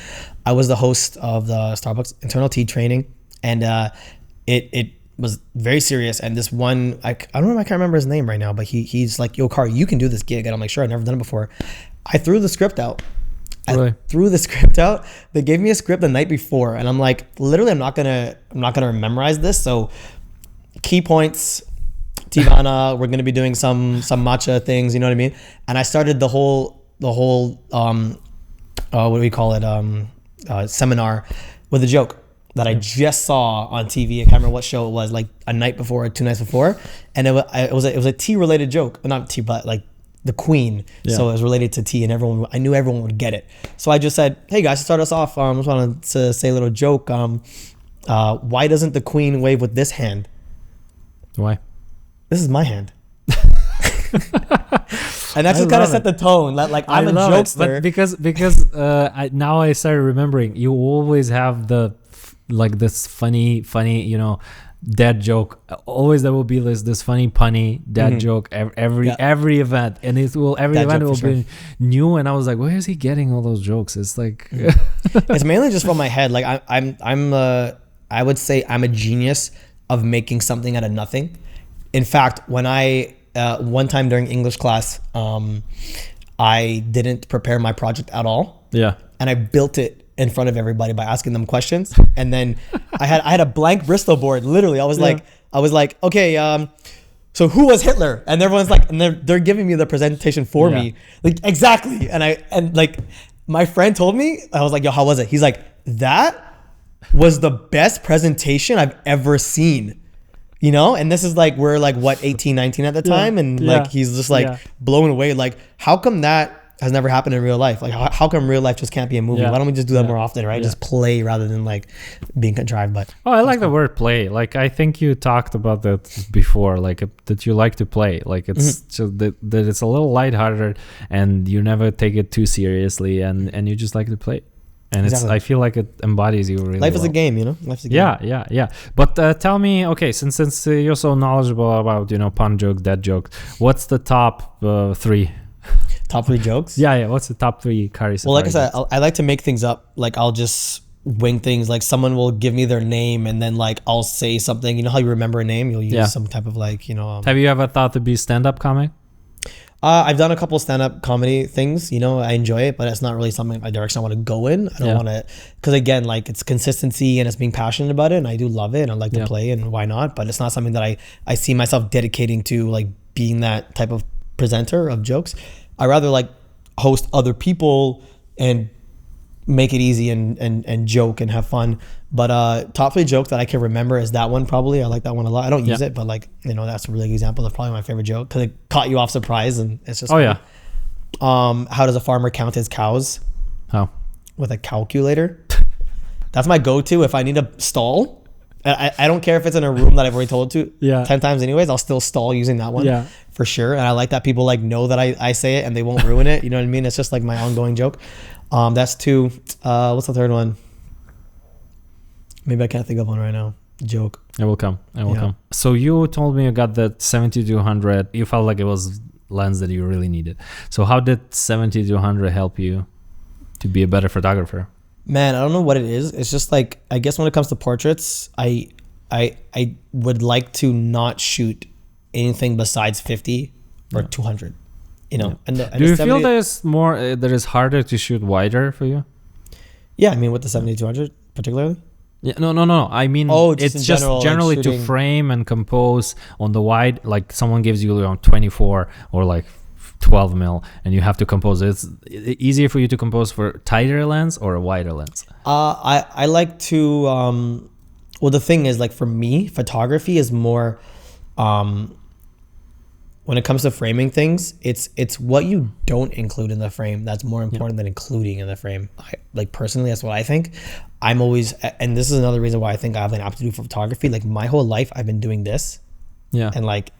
I was the host of the Starbucks internal tea training, and it was very serious. And this one, I don't know, I can't remember his name right now, but he's like, yo, Khary, you can do this gig. And I'm like, sure, I've never done it before. I threw the script out. They gave me a script the night before, and I'm like, literally, I'm not gonna memorize this. So key points, Teavana, we're gonna be doing some matcha things, you know what I mean? And I started the whole what do we call it, seminar with a joke that I just saw on TV. I can't remember what show it was, like a night before or 2 nights before, and it was a tea related joke, not tea, but like the Queen. So it was related to tea, and I knew everyone would get it. So I just said, hey guys, to start us off, I just wanted to say a little joke. Why doesn't the Queen wave with this hand? Why? This is my hand. And that just kind of set the tone. Like I'm a jokester. But because now I started remembering, you always have this funny, you know, dad joke. Always there will be this funny punny dad joke every event, and every event will be new. And I was like, where is he getting all those jokes? It's like it's mainly just from my head. Like I would say I'm a genius of making something out of nothing. In fact, when I one time during English class, I didn't prepare my project at all. And I built it in front of everybody by asking them questions. And then I had a blank Bristol board. Literally, I was like, okay, so who was Hitler? And everyone's like, and they're giving me the presentation for me. Like, exactly. And like my friend told me, I was like, yo, how was it? He's like, that was the best presentation I've ever seen. You know, and this is like, we're like, what, 18, 19 at the time? And like, he's just like blown away. Like, how come that has never happened in real life? Like, how come real life just can't be a movie? Why don't we just do that more often, right? Just play rather than like being contrived. But I like the word play. Like, I think you talked about that before, like that you like to play. Like, it's just that it's a little lighthearted, and you never take it too seriously, and you just like to play. And I feel like it embodies you really Life is a game, you know? Life's a game. Yeah. But tell me, okay, since you're so knowledgeable about, you know, pun jokes, dad jokes, what's the top 3? Top 3 jokes? Yeah. What's the top 3 Khary Safari? Well, like I said, I like to make things up. Like, I'll just wing things. Like, someone will give me their name, and then like I'll say something. You know how you remember a name? You'll use some type of like, you know. Have you ever thought to be stand-up comic? I've done a couple stand-up comedy things, you know, I enjoy it, but it's not really something, a direction I want to go in. I don't want to, because again, like it's consistency and it's being passionate about it, and I do love it and I like to play, and why not? But it's not something that I see myself dedicating to, like being that type of presenter of jokes. I rather like host other people and make it easy and joke and have fun. But top 3 joke that I can remember is that one probably. I like that one a lot. I don't use it, but like, you know, that's a really good example of probably my favorite joke because it caught you off surprise and it's just funny. How does a farmer count his cows? How? With a calculator. That's my go-to if I need to stall. I don't care if it's in a room that I've already told to 10 times anyways, I'll still stall using that one for sure. And I like that people like know that I say it and they won't ruin it. You know what I mean? It's just like my ongoing joke. That's 2. What's the third one? Maybe I can't think of one right now. Joke. It will come. So you told me you got that 70-100. You felt like it was lens that you really needed. So how did 70-100 help you to be a better photographer? Man, I don't know what it is. It's just like, I guess when it comes to portraits, I would like to not shoot anything besides 50 or 200. You know. And do you feel that is harder to shoot wider for you? Yeah, I mean with the 70-200 particularly. Yeah, no. I mean, it's just generally like to frame and compose on the wide. Like someone gives you around 24 or like 12 mil, and you have to compose. It's easier for you to compose for tighter lens or a wider lens. I like to. Well, the thing is, like for me, photography is more. When it comes to framing things, it's what you don't include in the frame that's more important than including in the frame. Like personally, that's what I think. I'm always, and this is another reason why I think I have an aptitude for photography. Like my whole life, I've been doing this. Yeah. And like,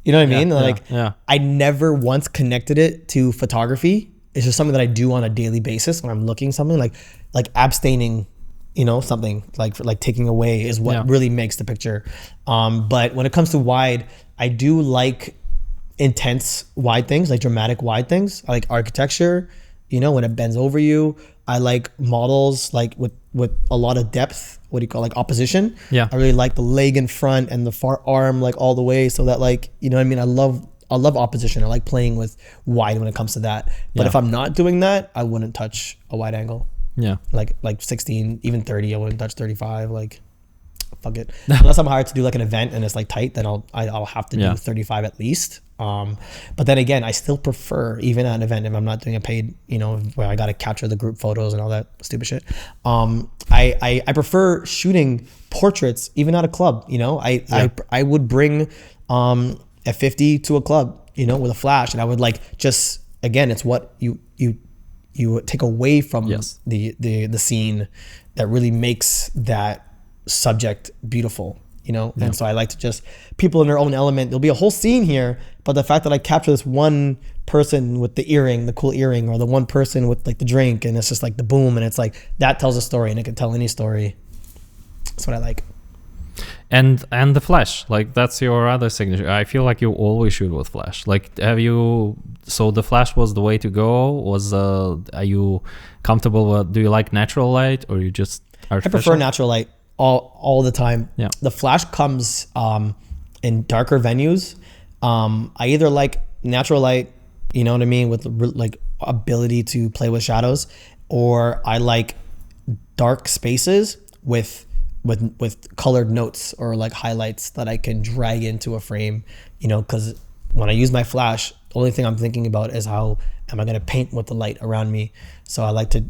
you know what I mean? Like I never once connected it to photography. It's just something that I do on a daily basis when I'm looking something like abstaining, you know, something like taking away is what really makes the picture. But when it comes to wide, I do like intense wide things, like dramatic wide things. I like architecture, you know, when it bends over you. I like models like with a lot of depth, what do you call, like opposition. I really like the leg in front and the far arm like all the way, so that like, you know what I mean, I love opposition. I like playing with wide when it comes to that. But if I'm not doing that, I wouldn't touch a wide angle. Like 16, even 30, I wouldn't touch 35. Like fuck it. Unless I'm hired to do like an event and it's like tight, then I'll have to do 35 at least. But then again, I still prefer, even at an event, if I'm not doing a paid, you know, where I got to capture the group photos and all that stupid shit. I prefer shooting portraits even at a club. You know, I would bring a 50 to a club, you know, with a flash, and I would like, just again, it's what you take away from the scene that really makes that subject beautiful, you know. And so I like to just, people in their own element, there'll be a whole scene here, but the fact that I capture this one person with the earring, the cool earring, or the one person with like the drink, and it's just like the boom, and it's like that tells a story, and it can tell any story. That's what I like. And the flash, like that's your other signature. I feel like you always shoot with flash. Like so the flash was the way to go? Are you comfortable with, do you like natural light or you just artificial? I prefer natural light all the time. The flash comes in darker venues. I either like natural light, you know what I mean, with like ability to play with shadows, or I like dark spaces with colored notes or like highlights that I can drag into a frame, you know, because when I use my flash, the only thing I'm thinking about is how am I going to paint with the light around me. So I like to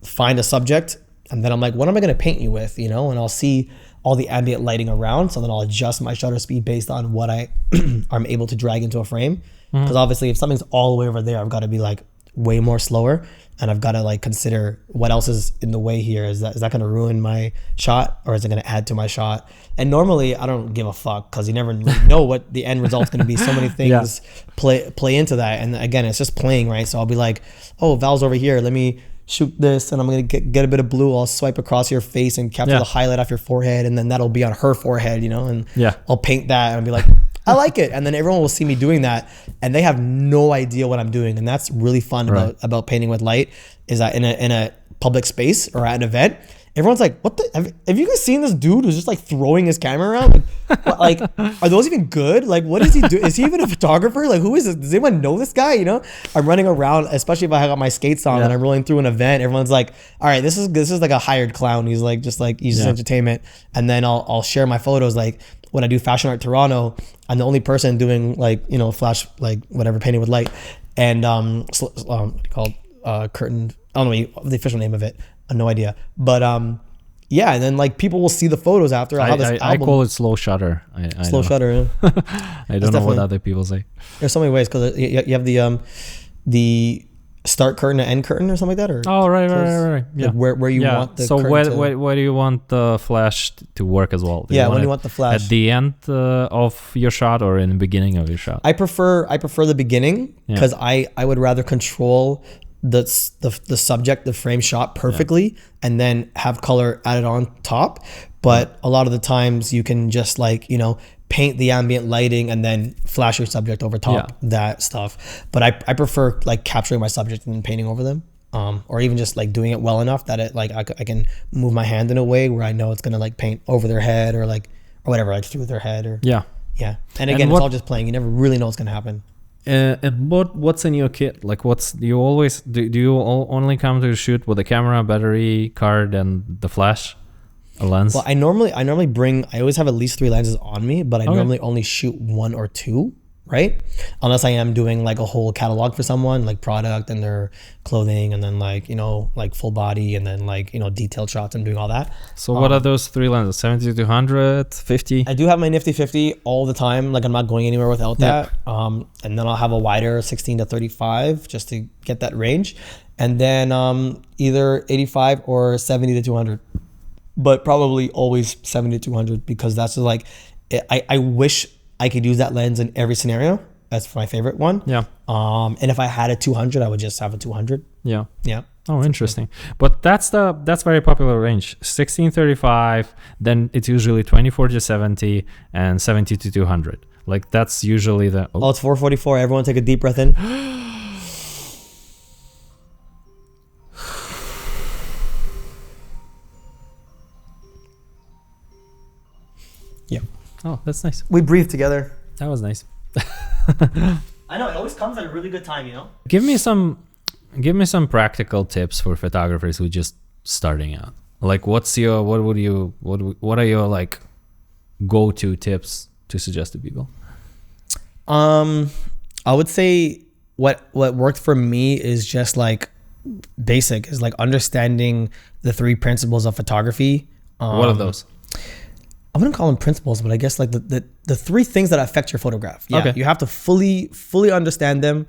find a subject, and then I'm like, what am I going to paint you with, you know? And I'll see all the ambient lighting around, so then I'll adjust my shutter speed based on what I'm able to drag into a frame. Because obviously if something's all the way over there, I've got to be like way more slower, and I've got to like consider what else is in the way here. Is that going to ruin my shot, or is it going to add to my shot? And normally I don't give a fuck, because you never know what the end result's going to be. So many things play into that, and again, it's just playing, right? So I'll be like, oh, Val's over here, let me shoot this, and I'm gonna get a bit of blue. I'll swipe across your face and capture the highlight off your forehead, and then that'll be on her forehead, you know, and I'll paint that, and I'll be like, I like it. And then everyone will see me doing that, and they have no idea what I'm doing. And that's really fun about painting with light, is that in a public space or at an event, everyone's like, what the, have you guys seen this dude who's just like throwing his camera around? Like, are those even good? Like, what does he do? Is he even a photographer? Like, who is this? Does anyone know this guy? You know, I'm running around, especially if I got my skates on and I'm rolling through an event. Everyone's like, all right, this is like a hired clown. He's like, just entertainment. And then I'll share my photos. Like when I do Fashion Art Toronto, I'm the only person doing like, you know, flash, like whatever, painting with light, and what do you call curtained I don't know the official name of it. I have no idea. But yeah, and then like people will see the photos after. I call it slow shutter. Slow shutter. Yeah. I don't know what other people say. There's so many ways because you have the start curtain and end curtain or something like that. Or oh right. Yeah. Like where you want the so curtain where do you want the flash to work as well? When you want the flash at the end of your shot or in the beginning of your shot? I prefer the beginning because I would rather control the subject, the frame shot perfectly, and then have color added on top. But a lot of the times you can just like, you know, paint the ambient lighting and then flash your subject over top that stuff. But I prefer like capturing my subject and then painting over them. Or even just like doing it well enough that it like I can move my hand in a way where I know it's gonna like paint over their head or whatever I just do with their head or And again, it's all just playing. You never really know what's gonna happen. And what's in your kit? Like, do you always do you only come to shoot with a camera, battery, card, and the flash, a lens? Well, I normally bring. I always have at least 3 lenses on me, but I normally only shoot 1 or 2. Right? Unless I am doing like a whole catalog for someone, like product and their clothing, and then like, you know, like full body, and then like, you know, detailed shots and doing all that. So what are those 3 lenses? 70-200, 50? I do have my nifty 50 all the time. Like I'm not going anywhere without that. And then I'll have a wider 16-35 just to get that range. And then either 85 or 70-200, but probably always 70-200 because that's like, I wish I could use that lens in every scenario. That's my favorite one. Yeah. And if I had a 200, I would just have a 200. Yeah. Yeah. Oh, interesting. But that's very popular range. 16-35, then it's usually 24-70 and 70-200. Like that's usually the. Oh, it's 444. Everyone take a deep breath in. Yeah. Oh, that's nice. We breathe together. That was nice. I know, it always comes at a really good time, you know? Give me some practical tips for photographers who just starting out. Like what are your like go-to tips to suggest to people? I would say what worked for me is just like basic, is like understanding the 3 principles of photography. What are those? I wouldn't call them principles, but I guess like the 3 things that affect your photograph. Yeah, okay. You have to fully understand them,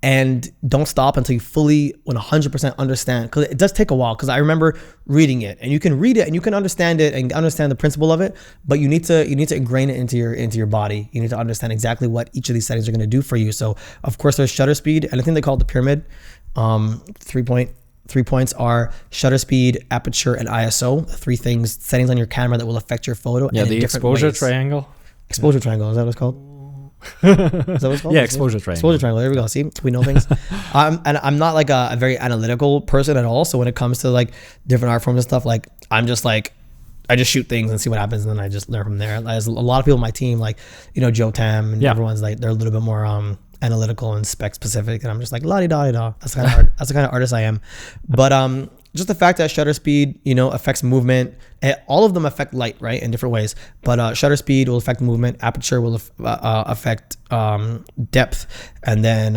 and don't stop until you fully 100% understand. Because it does take a while. Because I remember reading it, and you can read it and you can understand it and understand the principle of it, but you need to ingrain it into your body. You need to understand exactly what each of these settings are going to do for you. So of course there's shutter speed, and I think they call it the pyramid. 3 points are shutter speed, aperture, and ISO. 3 settings on your camera that will affect your photo. Yeah, the exposure triangle. Exposure triangle, is that what it's called? Is that what it's called? Yeah, exposure triangle. Exposure triangle. There we go. See, we know things. And I'm not like a very analytical person at all. So when it comes to like different art forms and stuff, like I'm just like, I just shoot things and see what happens, and then I just learn from there. There's a lot of people on my team, like, you know, Joe Tam, and everyone's like, they're a little bit more analytical and spec specific, and I'm just like la-di-da-di-da. That's the kind of artist I am. But just the fact that shutter speed, you know, affects movement. All of them affect light, right, in different ways. But shutter speed will affect movement. Aperture will affect depth, and then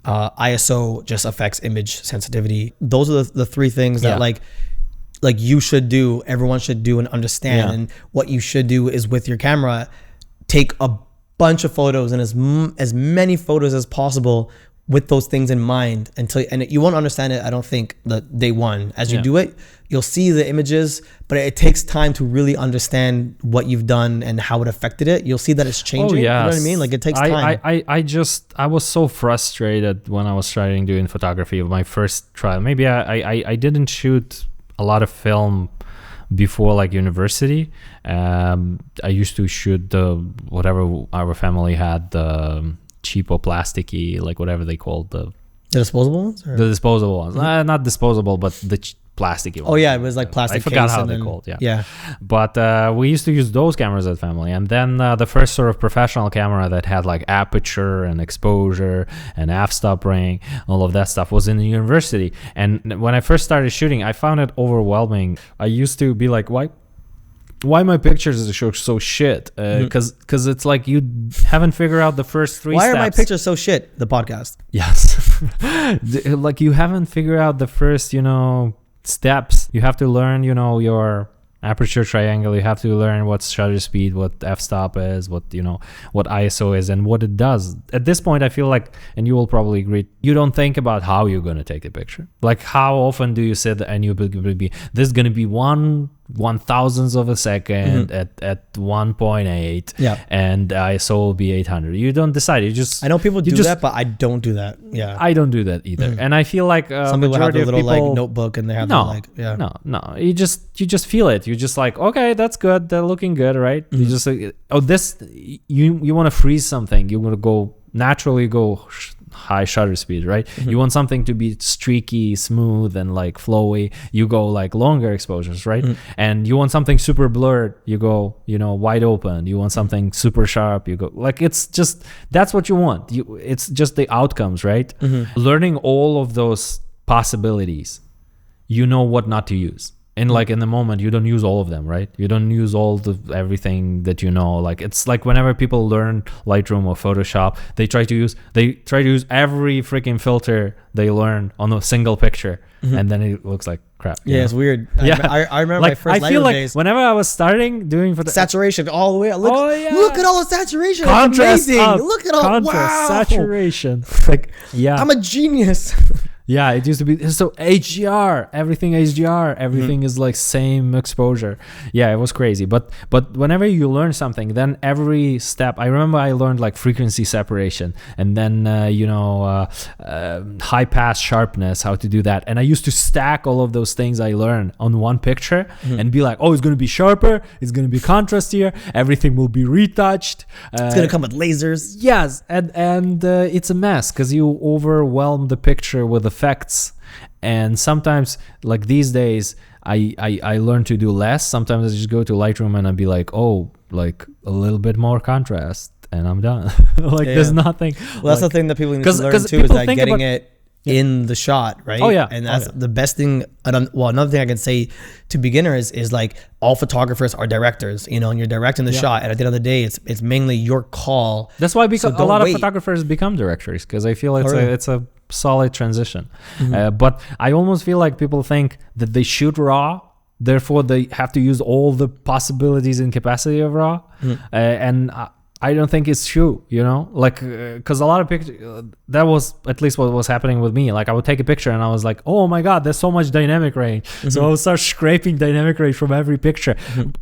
ISO just affects image sensitivity. Those are the 3 things that like you should do, everyone should do and understand. And what you should do is, with your camera, take a bunch of photos and as many photos as possible with those things in mind, and you won't understand it, I don't think, the day one. As you do it, you'll see the images, but it takes time to really understand what you've done and how it affected it. You'll see that it's changing. Oh, yes. You know what I mean? Like it takes time. I was so frustrated when I was trying doing photography of my first trial. Maybe I didn't shoot a lot of film before like university. I used to shoot whatever our family had, the cheapo plasticky, like whatever they called the disposable ones? Or? The disposable ones. Not disposable, but the plasticky ones. Oh yeah, it was like plastic. I forgot how they're called. Yeah. But we used to use those cameras at family, and then the first sort of professional camera that had like aperture and exposure and f-stop ring, all of that stuff, was in the university. And when I first started shooting, I found it overwhelming. I used to be like, why my pictures are so shit? Because it's like you haven't figured out the first 3 steps. Why are my pictures so shit? The podcast. Yes. Like you haven't figured out the first, steps. You have to learn, your aperture triangle. You have to learn what shutter speed, what f-stop is, what ISO is, and what it does. At this point, I feel like, and you will probably agree, you don't think about how you're going to take a picture. Like how often do you sit and you'll be, this is going to be 1/1000th of a second at 1.8 and ISO will be 800. You don't decide. I know people do that, but I don't do that. Yeah, I don't do that either. And I feel like some people have a little like notebook and they have no. You just feel it. You're just like, okay, that's good. They're looking good, right? You just like, you want to freeze something. You want to go naturally high shutter speed, right? You want something to be streaky, smooth, and like flowy. You go like longer exposures, right? And you want something super blurred. You go, wide open. You want something super sharp. You go like it's just that's what you want. It's just the outcomes, right? Learning all of those possibilities, you know what not to use. And like in the moment, you don't use all of them, right? You don't use everything that you know. Like it's like whenever people learn Lightroom or Photoshop, they try to use every freaking filter they learn on a single picture, and then it looks like crap. Yeah, it's weird. Yeah, I remember like, my first I feel like days. Whenever I was starting doing saturation all the way. Look at all the saturation. Contrast, it's amazing. Look at all contrast, saturation. Like I'm a genius. Yeah, it used to be so HDR, everything is like same exposure. Yeah, it was crazy. But whenever you learn something, then every step, I remember I learned like frequency separation and then high pass sharpness, how to do that. And I used to stack all of those things I learned on one picture and be like, oh, it's going to be sharper, it's going to be contrastier, everything will be retouched. It's going to come with lasers. Yes, and it's a mess because you overwhelm the picture with effects. And sometimes, like these days, I learn to do less. Sometimes I just go to Lightroom and I'll be like, oh, like a little bit more contrast, and I'm done. There's nothing. Well, that's the thing that people need to learn too, is like getting it in the shot, right? Oh yeah, and that's the best thing. Well, another thing I can say to beginners is like all photographers are directors, and you're directing the shot. And at the end of the day, it's mainly your call. That's why a lot of photographers become directors, because I feel it's a solid transition. But I almost feel like people think that they shoot raw, therefore they have to use all the possibilities and capacity of raw, and I don't think it's true, because a lot of pictures, that was at least what was happening with me. Like I would take a picture and I was like, oh my God, there's so much dynamic range. So I would start scraping dynamic range from every picture,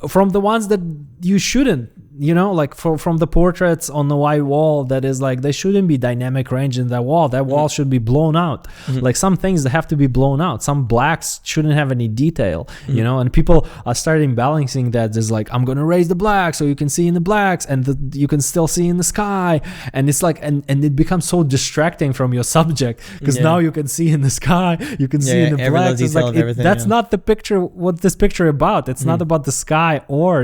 from the ones that you shouldn't, like from the portraits on the white wall, that is like, there shouldn't be dynamic range in that wall. That wall should be blown out. Like some things that have to be blown out. Some blacks shouldn't have any detail, and people are starting balancing that. There's like, I'm going to raise the black so you can see in the blacks and you can still see in the sky. And it's like, and it becomes so distracting from your subject, because now you can see in the sky, you can see in the blacks. It's like, that's not the picture, what this picture about. It's not about the sky or,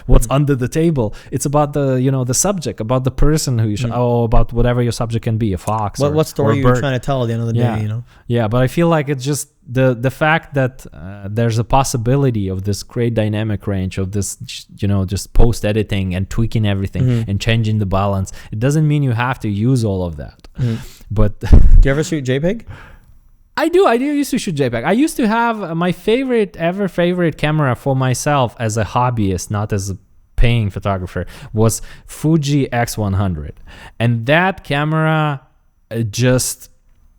what's under the table. It's about the the subject, about the person who you should, about whatever your subject can be, a fox. What story you're trying to tell at the end of the day, Yeah, but I feel like it's just the fact that there's a possibility of this great dynamic range, of this just post editing and tweaking everything and changing the balance. It doesn't mean you have to use all of that. But do you ever shoot JPEG? I do used to shoot JPEG. I used to have my favorite camera for myself as a hobbyist, not as a paying photographer, was Fuji X100, and that camera just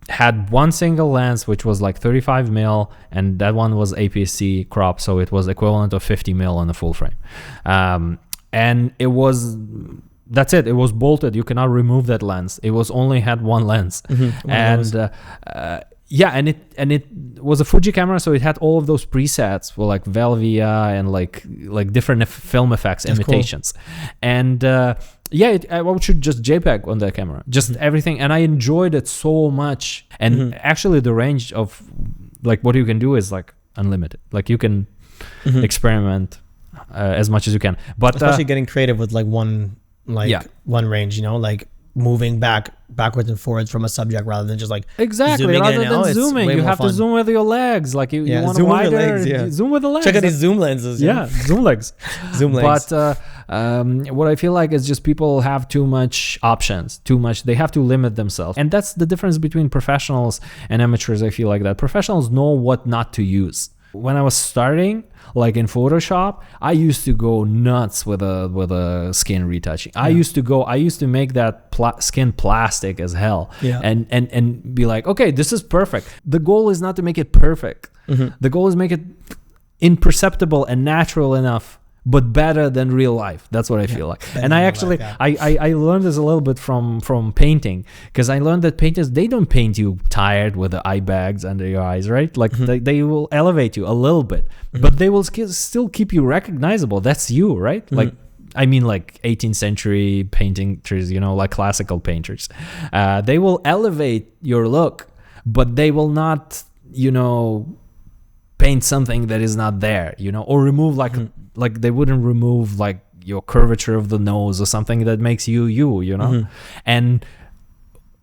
had one single lens, which was like 35 mil, and that one was APS-C crop, so it was equivalent of 50 mil on the full frame, and that's it. It was bolted. You cannot remove that lens. It was only had one lens, and it was a Fuji camera, so it had all of those presets for like Velvia and like different film effects. That's imitations, cool. And I would shoot just JPEG on that camera, just everything, and I enjoyed it so much. And actually, the range of like what you can do is like unlimited. Like you can experiment as much as you can, but especially getting creative with like one range. Like moving backwards and forwards from a subject rather than just like exactly zooming rather in and than out. zooming. You have to zoom with your legs. Like you want zoom wider. with your legs, Zoom with the legs. Check out these zoom lenses. Yeah, zoom legs. Zoom legs. But what I feel like is just people have too much options. They have to limit themselves, and that's the difference between professionals and amateurs. I feel like that professionals know what not to use. When I was starting, like in Photoshop, I used to go nuts with a skin retouching. I used to make that skin plastic as hell, and be like, okay, this is perfect. The goal is not to make it perfect. The goal is to make it imperceptible and natural enough, but better than real life. That's what I feel like. And I actually, I learned this a little bit from painting, because I learned that painters, they don't paint you tired with the eye bags under your eyes, right? Like they will elevate you a little bit, but they will still keep you recognizable. That's you, right? Like, I mean, like 18th century painters, like classical painters. They will elevate your look, but they will not, paint something that is not there, or remove like they wouldn't remove like your curvature of the nose or something that makes you. And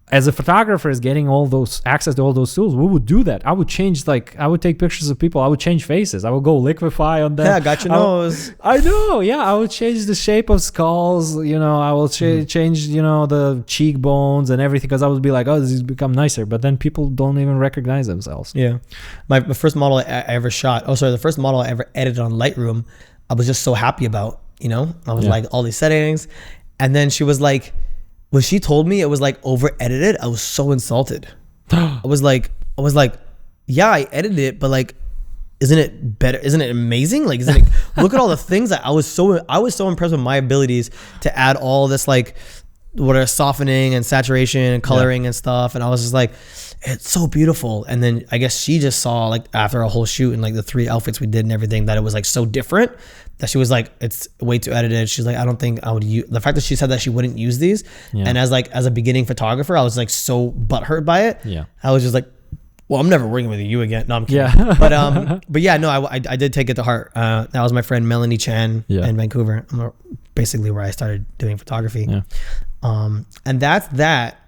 as a photographer is getting all those access to all those tools, we would do that. I would take pictures of people. I would change faces. I would go liquefy on them. Yeah, got your nose. I know. Yeah, I would change the shape of skulls. I will change, the cheekbones and everything, because I would be like, oh, this has become nicer. But then people don't even recognize themselves. Yeah. My first model I ever shot. The first model I ever edited on Lightroom, I was just so happy about, I was like all these settings. And then she was like, when she told me it was like over edited, I was so insulted. I was like, yeah, I edited it, but like, isn't it better? Isn't it amazing? Like, look at all the things that I was so impressed with my abilities to add all this, like, what are softening and saturation and coloring and stuff. And I was just like, it's so beautiful. And then I guess she just saw, like, after a whole shoot and like the 3 outfits we did and everything, that it was like so different, that she was like, it's way too edited. She's like, I don't think I would use the fact that she said that she wouldn't use these. And as a beginning photographer, I was like so butthurt by it. I was just like, well, I'm never working with you again. No, I'm kidding. But yeah, no, I did take it to heart. That was my friend Melanie Chan in Vancouver, basically where I started doing photography. And that's that.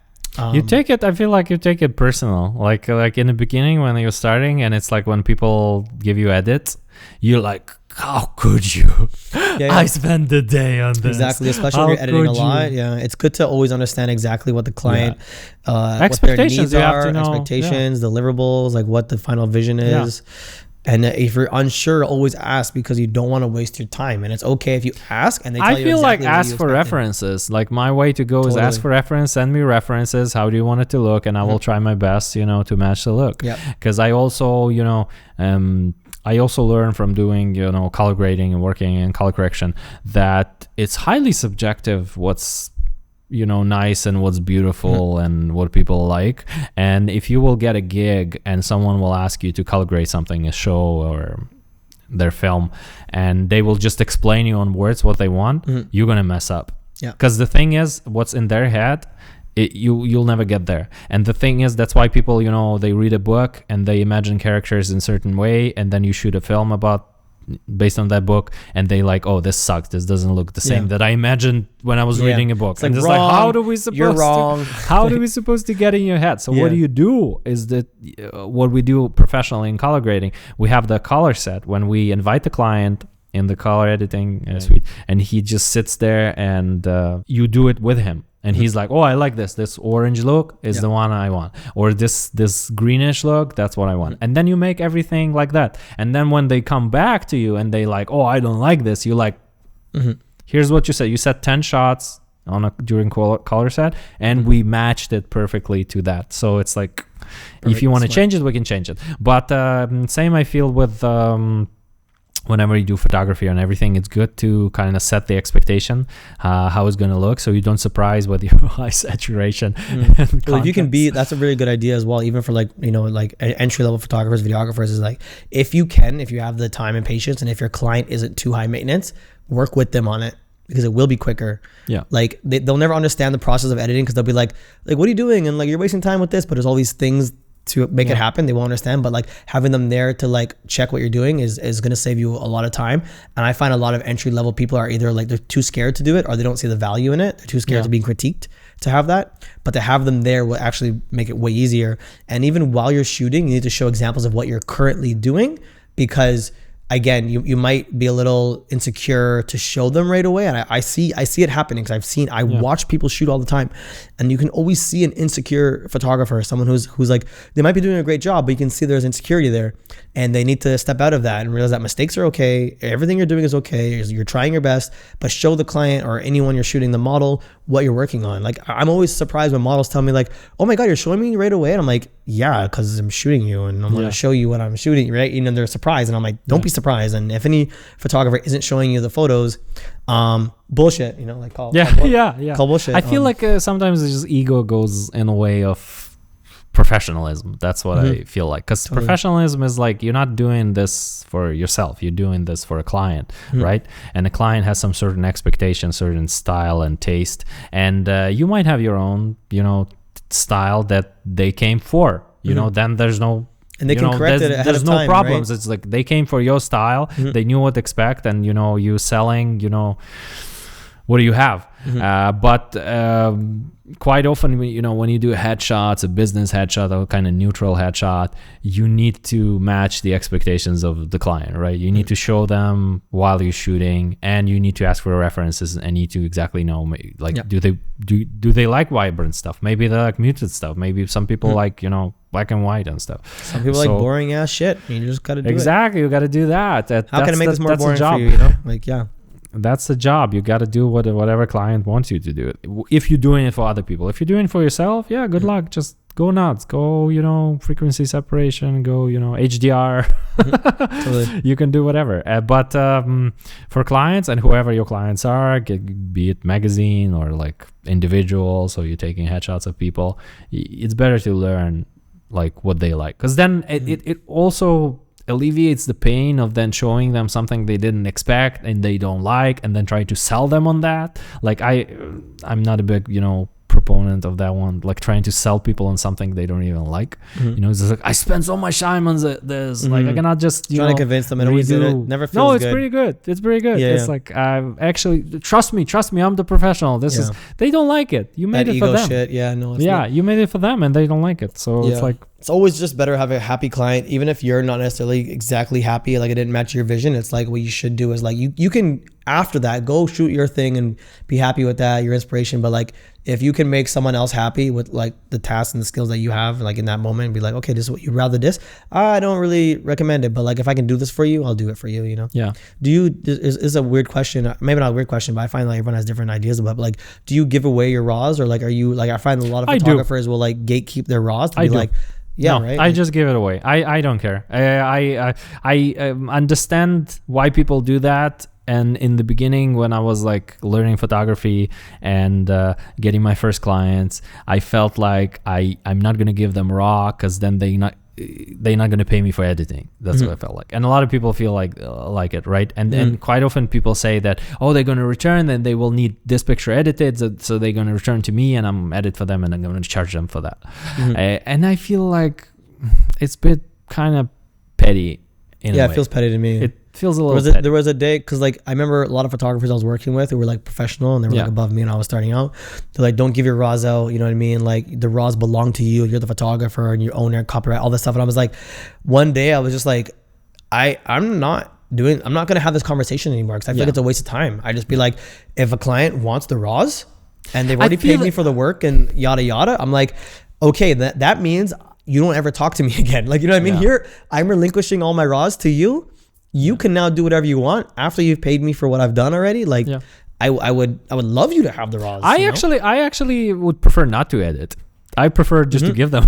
You take it, I feel like you take it personal. Like in the beginning when you're starting, and it's like when people give you edits, you're like, how could you? I spent the day on this. Exactly, especially when you're editing a lot. Yeah, it's good to always understand exactly what the client, what their needs are, expectations, deliverables, like what the final vision is. And if you're unsure, always ask, because you don't want to waste your time. And it's okay if you ask and they tell you exactly what you expected. I feel like ask for references. Like my way to go is ask for reference, send me references. How do you want it to look? And I will try my best, to match the look. Because I also, I also learned from doing, color grading and working in color correction, that it's highly subjective what's nice and what's beautiful and what people like. And if you will get a gig and someone will ask you to color grade something, a show or their film, and they will just explain you on words what they want, you're gonna mess up. Because the thing is, what's in their head, you'll never get there. And the thing is, that's why people, they read a book and they imagine characters in a certain way, and then you shoot a film based on that book, and they like, oh, this sucks, this doesn't look the same that I imagined when I was reading a book. It's and it's wrong. Like, how do we supposed to get in your head? So what do you do is that what we do professionally in color grading, we have the color set when we invite the client in the color editing suite, and he just sits there and you do it with him. And he's like, oh, I like this. This orange look is the one I want. Or this greenish look, that's what I want. And then you make everything like that. And then when they come back to you and they like, oh, I don't like this, you're like, here's what you said. You set 10 shots during color set, and we matched it perfectly to that. So it's like, if you want to change it, we can change it. But same I feel with... whenever you do photography and everything, it's good to kind of set the expectation how it's going to look, so you don't surprise with your high saturation. Well, if you can that's a really good idea as well, even for like entry level photographers, videographers, is like, if you have the time and patience, and if your client isn't too high maintenance, work with them on it, because it will be quicker. Like they'll never understand the process of editing, because they'll be like what are you doing, and like you're wasting time with this, but there's all these things to make it happen. They won't understand, but like having them there to like check what you're doing is going to save you a lot of time. And I find a lot of entry level people are either like they're too scared to do it, or they don't see the value in it. They're too scared to be critiqued. to have that, but to have them there will actually make it way easier. And even while you're shooting, you need to show examples of what you're currently doing, because again, you might be a little insecure to show them right away. And I see it happening, because I watch people shoot all the time, and you can always see an insecure photographer, someone who's like, they might be doing a great job, but you can see there's insecurity there, and they need to step out of that and realize that mistakes are okay. Everything you're doing is okay. You're trying your best, but show the client or anyone you're shooting, the model, what you're working on. Like, I'm always surprised when models tell me like, oh my God, you're showing me right away. And I'm like, yeah, because I'm shooting you and I'm going to show you what I'm shooting, right? You know, they're surprised, and I'm like, don't be surprised. And if any photographer isn't showing you the photos, bullshit, you know, like call bullshit. I feel like sometimes it's just ego goes in a way of professionalism. That's what I feel like, because professionalism is like, you're not doing this for yourself, you're doing this for a client, right? And the client has some certain expectation, certain style and taste, and you might have your own, you know, style that they came for, you know, then there's no, and they can correct it ahead there's of no time, problems, right? It's like they came for your style, they knew what to expect, and you know, you selling, you know, what do you have? But quite often, you know, when you do headshots, a business headshot or kind of neutral headshot, you need to match the expectations of the client, right? You need to show them while you're shooting, and you need to ask for references, and need to exactly know, like, do they like vibrant stuff? Maybe they like muted stuff. Maybe some people like, you know, black and white and stuff. Some people like boring ass shit. You just got to do exactly. You got to do that. How can I make this more boring for you? You know, like, yeah. That's the job. You got to do whatever client wants you to do. If you're doing it for other people, if you're doing it for yourself, yeah, good luck. Just go nuts. Go, you know, frequency separation. Go, you know, HDR. Totally. You can do whatever. But for clients and whoever your clients are, be it magazine or like individuals, or you're taking headshots of people, it's better to learn like what they like, because then it also alleviates the pain of then showing them something they didn't expect and they don't like, and then try to sell them on that. Like I'm not a big, you know, proponent of that one, like trying to sell people on something they don't even like. You know, it's just like, I spent so much time on this, like I cannot just trying to convince them, and always do it. Never feels good. It's pretty good. It's pretty good. It's like, actually, trust me, I'm the professional. This is, they don't like it. You made that it for them. Shit. You made it for them, and they don't like it. So it's like, it's always just better to have a happy client, even if you're not necessarily exactly happy, like it didn't match your vision. It's like, what you should do is like, you can, after that, go shoot your thing and be happy with that, your inspiration. But like, if you can make someone else happy with like the tasks and the skills that you have, like in that moment, be like, okay, this is what you'd rather this. I don't really recommend it, but like, if I can do this for you, I'll do it for you, you know? Yeah. Do you, is a weird question, maybe not a weird question, but I find like everyone has different ideas about, like, do you give away your raws, or like, are you like, I find a lot of photographers will like gatekeep their raws to be like, yeah, no, right? I just give it away. I don't care. I understand why people do that. And in the beginning, when I was like learning photography and getting my first clients, I felt like I'm not gonna give them raw, because then they're not gonna pay me for editing. That's what I felt like. And a lot of people feel like it, right? And then quite often people say that, oh, they're gonna return, then they will need this picture edited, so they're gonna return to me, and I'm edit for them, and I'm gonna charge them for that. And I feel like it's a bit kind of petty. It feels petty to me. It feels a little petty. There was a day, because like I remember a lot of photographers I was working with who were like professional, and they were like above me when I was starting out. They're like, don't give your raws out, you know what I mean? Like, the raws belong to you. You're the photographer, and you own their copyright, all this stuff. And I was like, one day I was just like, I'm not gonna have this conversation anymore, because I feel like it's a waste of time. I just be like, if a client wants the raws and they've already paid me for the work and yada yada, I'm like, okay, that means you don't ever talk to me again. Like, you know what I mean? Here, I'm relinquishing all my raws to you. You can now do whatever you want after you've paid me for what I've done already. Like, I would love you to have the raws. I actually would prefer not to edit. I prefer just to give them.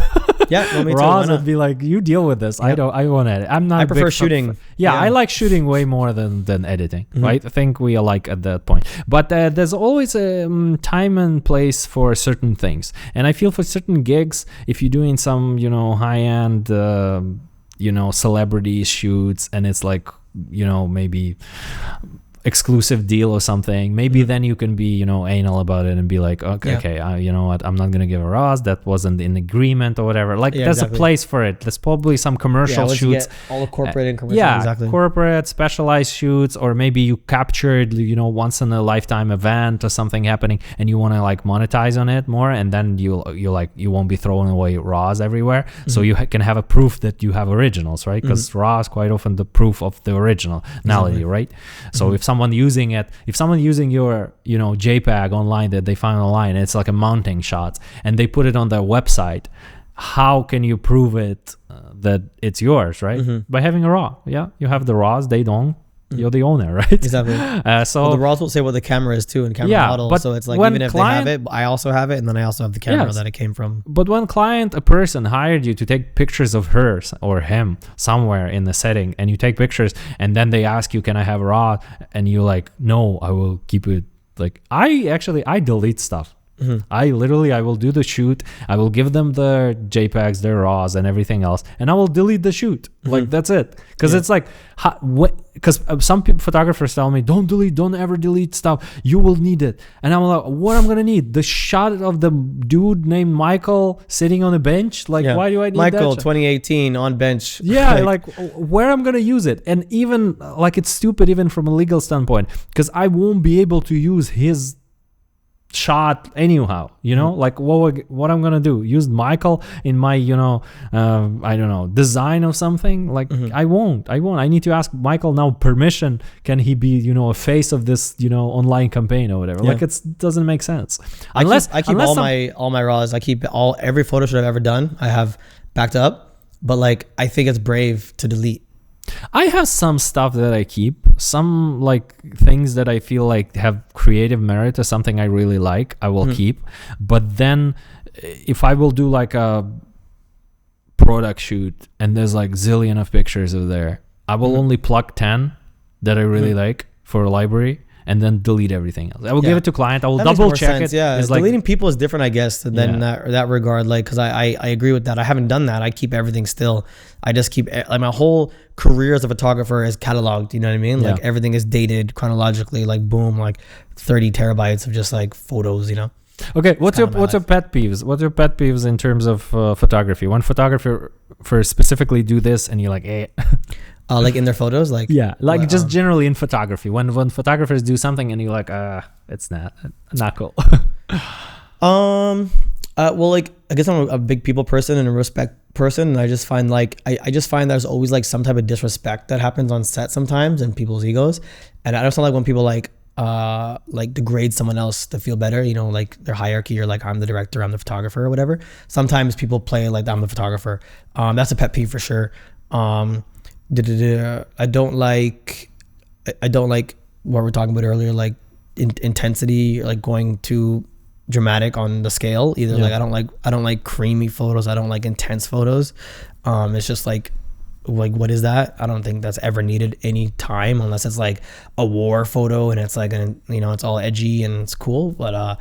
Me raws would be like, you deal with this. I won't edit. I prefer shooting. I like shooting way more than editing. Right? I think we are like at that point. But there's always a time and place for certain things. And I feel for certain gigs, if you're doing some, you know, high end, you know, celebrity shoots, and it's like, you know, maybe exclusive deal or something, maybe then you can be, anal about it and be like, okay, you know what, I'm not gonna give a ROS, that wasn't in agreement or whatever. Like there's a place for it. There's probably some commercial shoots, all the corporate and commercial, corporate specialized shoots, or maybe you captured once in a lifetime event or something happening and you want to like monetize on it more, and then you won't be throwing away RAWs everywhere. So you can have a proof that you have originals, right? Because RAW is quite often the proof of the originality, right? So if someone using your JPEG online that they find online, it's like a mounting shot, and they put it on their website, how can you prove it that it's yours, right? By having a RAW. You have the RAWs, they don't. You're the owner, right? Exactly. So the RAWs will say what the camera is too, and camera model. But so it's like even if they have it, I also have it, and then I also have the camera that it came from. But when a person hired you to take pictures of her or him somewhere in the setting, and you take pictures, and then they ask you, "Can I have RAW?" and you're like, "No, I will keep it." Like I delete stuff. I will do the shoot. I will give them the JPEGs, their RAWs, and everything else, and I will delete the shoot. Like that's it. Because it's like, because some photographers tell me, don't ever delete stuff. You will need it. And I'm like, what I'm gonna need? The shot of the dude named Michael sitting on a bench. Like, why do I need Michael that 2018 on bench? Yeah, like where I'm gonna use it, and even like it's stupid even from a legal standpoint, because I won't be able to use his shot anyhow, like what I'm gonna do, use Michael in my I don't know, design of something, like I won't. I need to ask Michael now permission, can he be a face of this online campaign or whatever. Like it doesn't make sense. I keep all my RAWs. I keep every photo shoot I've ever done, I have backed up, but like I think it's brave to delete. I have some stuff that I keep, some like things that I feel like have creative merit or something I really like, I will keep. But then if I will do like a product shoot and there's like zillion of pictures of there, I will only pluck 10 that I really like for a library, and then delete everything else. I will give it to client. I will double check it. Yeah, deleting people is different, I guess, than that regard. Like, because I agree with that. I haven't done that. I keep everything still. I just keep like my whole career as a photographer is cataloged. You know what I mean? Like everything is dated chronologically. Like boom, like 30 terabytes of just like photos. Okay, what's your pet peeves? What's your pet peeves in terms of photography? When photographer specifically do this, and you're like, eh. Like in their photos, like just generally in photography, when photographers do something and you're like, it's not cool. Well, like I guess I'm a big people person and a respect person, and I just find like I just find there's always like some type of disrespect that happens on set sometimes, and people's egos, and I just don't like when people like degrade someone else to feel better, like their hierarchy, or like I'm the director, I'm the photographer, or whatever. Sometimes people play like I'm the photographer. That's a pet peeve for sure. I don't like what we're talking about earlier, like intensity, like going too dramatic on the scale either. Like I don't like creamy photos, I don't like intense photos. It's just like what is that? I don't think that's ever needed any time, unless it's like a war photo and it's like it's all edgy and it's cool. But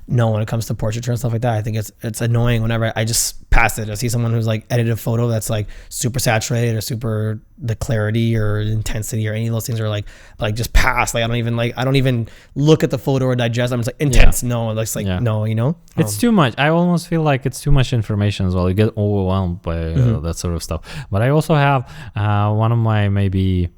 no, when it comes to portraiture and stuff like that, I think it's annoying whenever I just pass it. I see someone who's like edited a photo that's like super saturated or super the clarity or intensity or any of those things are like just pass. Like I don't even look at the photo or digest. I'm just like intense. No, it's like no, it's too much. I almost feel like it's too much information as well. You get overwhelmed by that sort of stuff. But I also have one of my maybe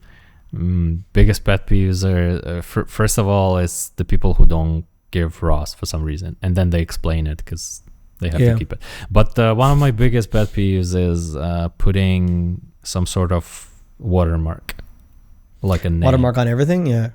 biggest pet peeves are first of all is the people who don't give RAWs for some reason, and then they explain it because they have to keep it. But one of my biggest pet peeves is putting some sort of watermark, like a name. Watermark on everything.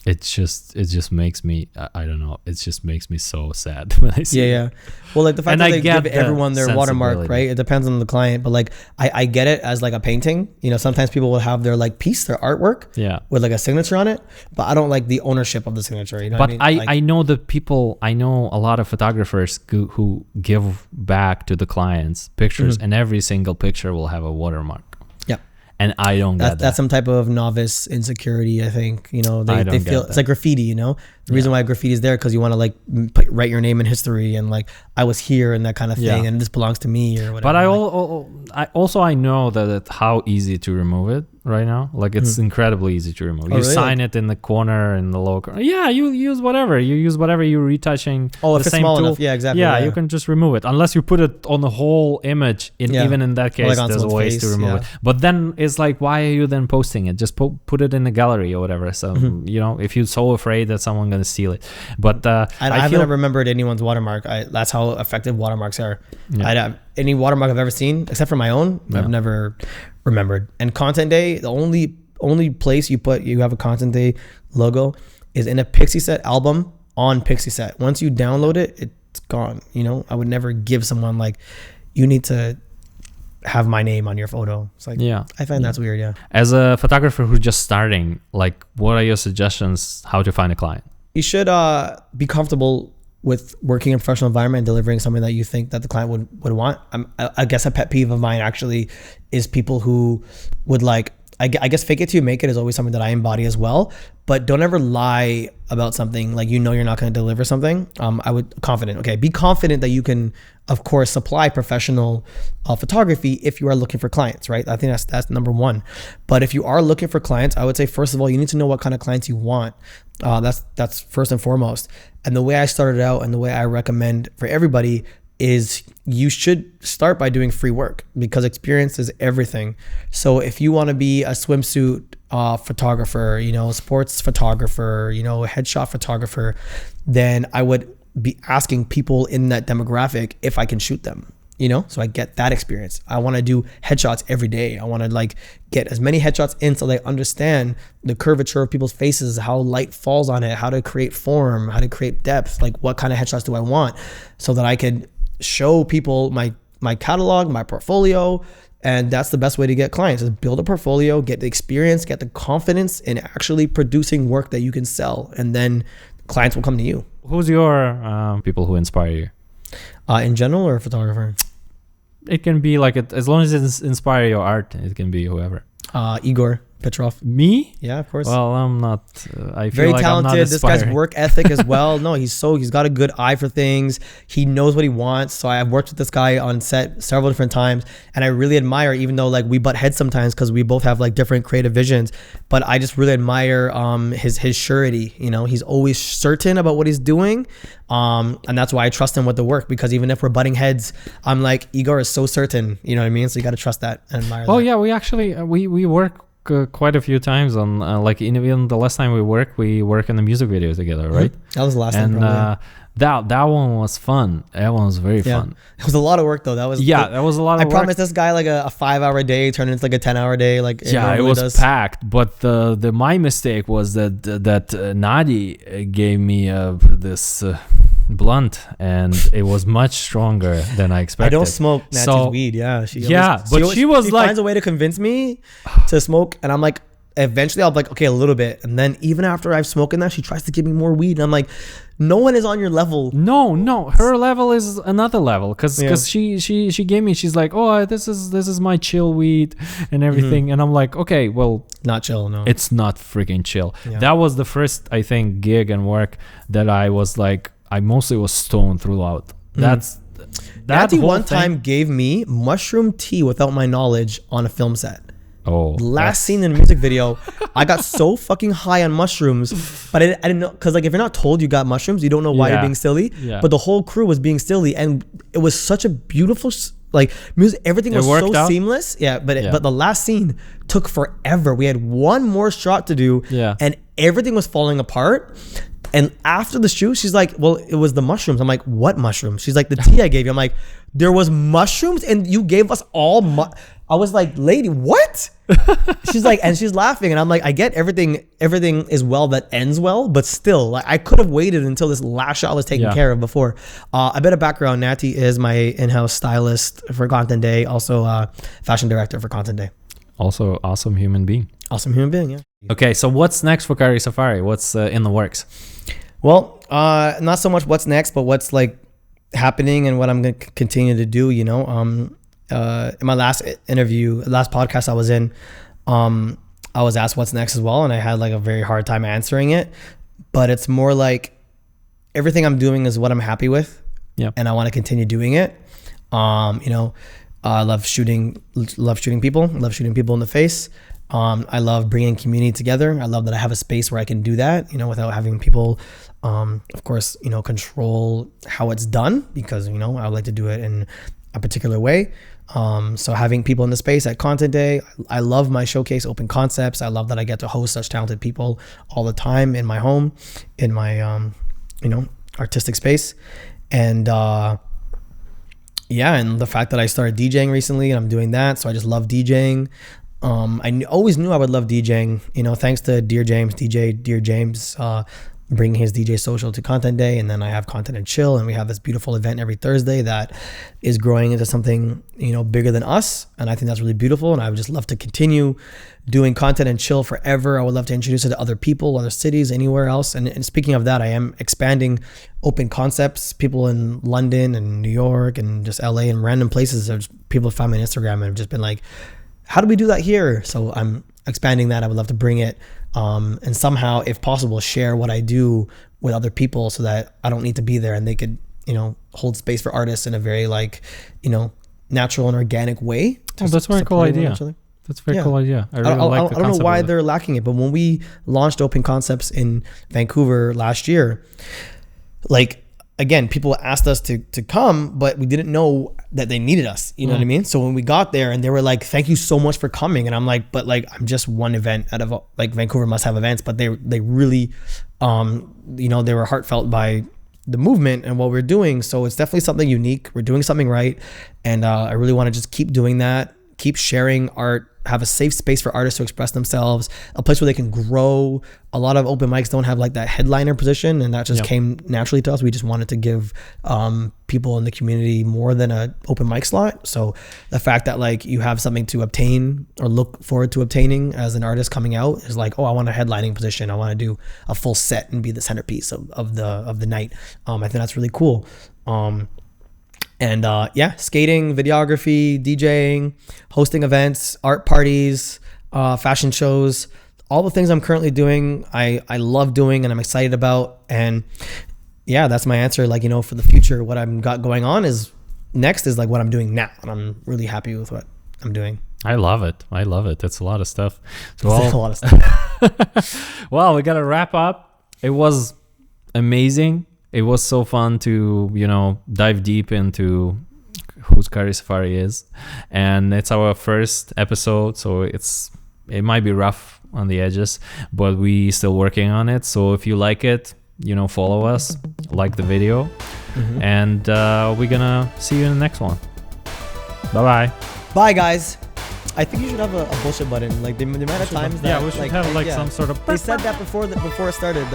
It just makes me, I don't know, it just makes me so sad when I see it. Well, like the fact that they give everyone their watermark, right? It depends on the client, but like I get it as like a painting. Sometimes people will have their like piece, their artwork, with like a signature on it, but I don't like the ownership of the signature. You know but what I mean? I know the people, I know a lot of photographers who give back to the clients pictures, and every single picture will have a watermark. And I don't get that. That's some type of novice insecurity, I think. They feel it's like graffiti, The reason why graffiti is there because you want to like write your name in history and like I was here and that kind of thing, and this belongs to me or whatever. But I know that how easy to remove it right now. Like it's incredibly easy to remove. You really? Sign it in the corner, in the lower corner. Yeah, you use whatever. You use whatever you're retouching. Oh, if the it's same small tool. enough, yeah, exactly. Yeah, you can just remove it unless you put it on the whole image. Even in that case, like there's ways to remove it. But then it's like, why are you then posting it? Just put it in the gallery or whatever. So you know, if you're so afraid that someone's gonna steal it. But I haven't ever remembered anyone's watermark. That's how effective watermarks are. Any watermark I've ever seen, except for my own, I've never remembered. And Content Day, the only place you have a Content Day logo is in a Pixie Set album on Pixie Set. Once you download it, it's gone. You know, I would never give someone like, you need to have my name on your photo. It's like, I find that's weird. Yeah. As a photographer who's just starting, like, what are your suggestions how to find a client? You should be comfortable with working in a professional environment and delivering something that you think that the client would want. I guess a pet peeve of mine actually is people who would like, I guess fake it till you make it is always something that I embody as well, but don't ever lie about something. Like, you know, you're not going to deliver something. Be confident that you can, of course, supply professional photography if you are looking for clients, right? I think that's number one. But if you are looking for clients, I would say, first of all, you need to know what kind of clients you want. That's first and foremost. And the way I started out and the way I recommend for everybody is you should start by doing free work because experience is everything. So if you want to be a swimsuit photographer, you know, sports photographer, you know, headshot photographer, then I would be asking people in that demographic if I can shoot them, you know, so I get that experience. I want to do headshots every day. I want to like get as many headshots in so they understand the curvature of people's faces, how light falls on it, how to create form, how to create depth, like what kind of headshots do I want, so that I could show people my catalog, my portfolio. And that's the best way to get clients, is build a portfolio, get the experience, get the confidence in actually producing work that you can sell, and then clients will come to you. Who's your people who inspire you? In general or photographer? It can be like as long as it inspires your art, it can be whoever. Igor Petrov. Me? Yeah, of course. Well, I'm not. I feel very like talented. I'm not this guy's work ethic as well. No, he's got a good eye for things. He knows what he wants. So I've worked with this guy on set several different times, and I really admire, even though like we butt heads sometimes because we both have like different creative visions. But I just really admire his surety. You know, he's always certain about what he's doing, and that's why I trust him with the work, because even if we're butting heads, I'm like, Igor is so certain. You know what I mean? So you got to trust that and admire. Oh yeah, we actually we work quite a few times on like even the last time we work in the music video together, right? That was the last time. And that one was fun. That one was very fun. It was a lot of work though. That was that was a lot of work. I promised this guy like a 5-hour day turned into like a 10-hour day. Like it was packed. But the my mistake was that Nadi gave me this blunt, and it was much stronger than I expected. I don't smoke Natty's weed. Yeah, she finds a way to convince me to smoke, and I'm like, eventually I'll be like, okay, a little bit, and then even after I've smoked that, she tries to give me more weed, and I'm like, no one is on your level. No, her level is another level, because she gave me, she's like, oh, this is my chill weed and everything, and I'm like, okay, well, not chill. No, it's not freaking chill. That was the first, I think, gig and work that I was like, I mostly was stoned throughout. That Natty one time gave me mushroom tea without my knowledge on a film set. Oh, last scene in the music video, I got so fucking high on mushrooms, but I didn't know, because like if you're not told you got mushrooms, you don't know why you're being silly. But the whole crew was being silly, and it was such a beautiful like music. Everything was so seamless. But the last scene took forever. We had one more shot to do, and everything was falling apart. And after the shoot, she's like, well, it was the mushrooms. I'm like, what mushrooms? She's like, the tea I gave you. I'm like, there was mushrooms and you gave us all I was like, lady, what? She's like, and she's laughing. And I'm like, I get everything is well that ends well, but still, like, I could have waited until this last shot was taken care of before. A bit of background, Natty is my in-house stylist for Content Day, also fashion director for Content Day. Also awesome human being. Awesome human being, yeah. Okay, so what's next for Khary Safari? What's in the works? Well, not so much what's next, but what's like happening and what I'm going to continue to do, you know. In my last podcast I was in, I was asked what's next as well, and I had like a very hard time answering it. but it's more like everything I'm doing is what I'm happy with. Yeah. And I want to continue doing it. I love shooting people, in the face. I love bringing community together. I love that I have a space where I can do that, without having people, of course, control how it's done, because, I would like to do it in a particular way. So having people in the space at Content Day, I love my showcase Open Concepts. I love that I get to host such talented people all the time in my home, in my, artistic space. And, and the fact that I started DJing recently and I'm doing that. So I just love DJing. Always knew I would love DJing, thanks to Dear James, bringing his DJ social to Content Day. And then I have Content and Chill, and we have this beautiful event every Thursday that is growing into something, bigger than us. And I think that's really beautiful. And I would just love to continue doing Content and Chill forever. I would love to introduce it to other people, other cities, anywhere else. And speaking of that, I am expanding Open Concepts. People in London and New York and just LA and random places, people have found me on Instagram and have just been like, how do we do that here? So I'm expanding that. I would love to bring it, and somehow, if possible, share what I do with other people so that I don't need to be there, and they could, hold space for artists in a very natural and organic way. Oh, that's a very cool idea. That's a very cool idea. I don't know why they're lacking it, but when we launched Open Concepts in Vancouver last year, again, people asked us to come, but we didn't know that they needed us. You know what I mean? So when we got there and they were like, thank you so much for coming. And I'm like, but I'm just one event out of Vancouver must have events, but they really, they were heartfelt by the movement and what we're doing. So it's definitely something unique. We're doing something right. And I really want to just keep doing that, keep sharing art, have a safe space for artists to express themselves, a place where they can grow. A lot of open mics don't have that headliner position, and that just came naturally to us. We just wanted to give people in the community more than an open mic slot. So the fact that you have something to obtain or look forward to obtaining as an artist coming out is I want a headlining position. I want to do a full set and be the centerpiece of the night. I think that's really cool. And skating, videography, DJing, hosting events, art parties, fashion shows, all the things I'm currently doing, I love doing and I'm excited about. And that's my answer. For the future, what I've got going on is what I'm doing now. And I'm really happy with what I'm doing. I love it. It's a lot of stuff. So a lot of stuff. Well, we got to wrap up. It was amazing. It was so fun to, dive deep into who Khary Safari is. And it's our first episode, so it might be rough on the edges, but we still working on it. So if you like it, follow us, like the video, and we're gonna see you in the next one. Bye-bye. Bye, guys. I think you should have a bullshit button, the amount of times that we should have some sort of. They said that before it started.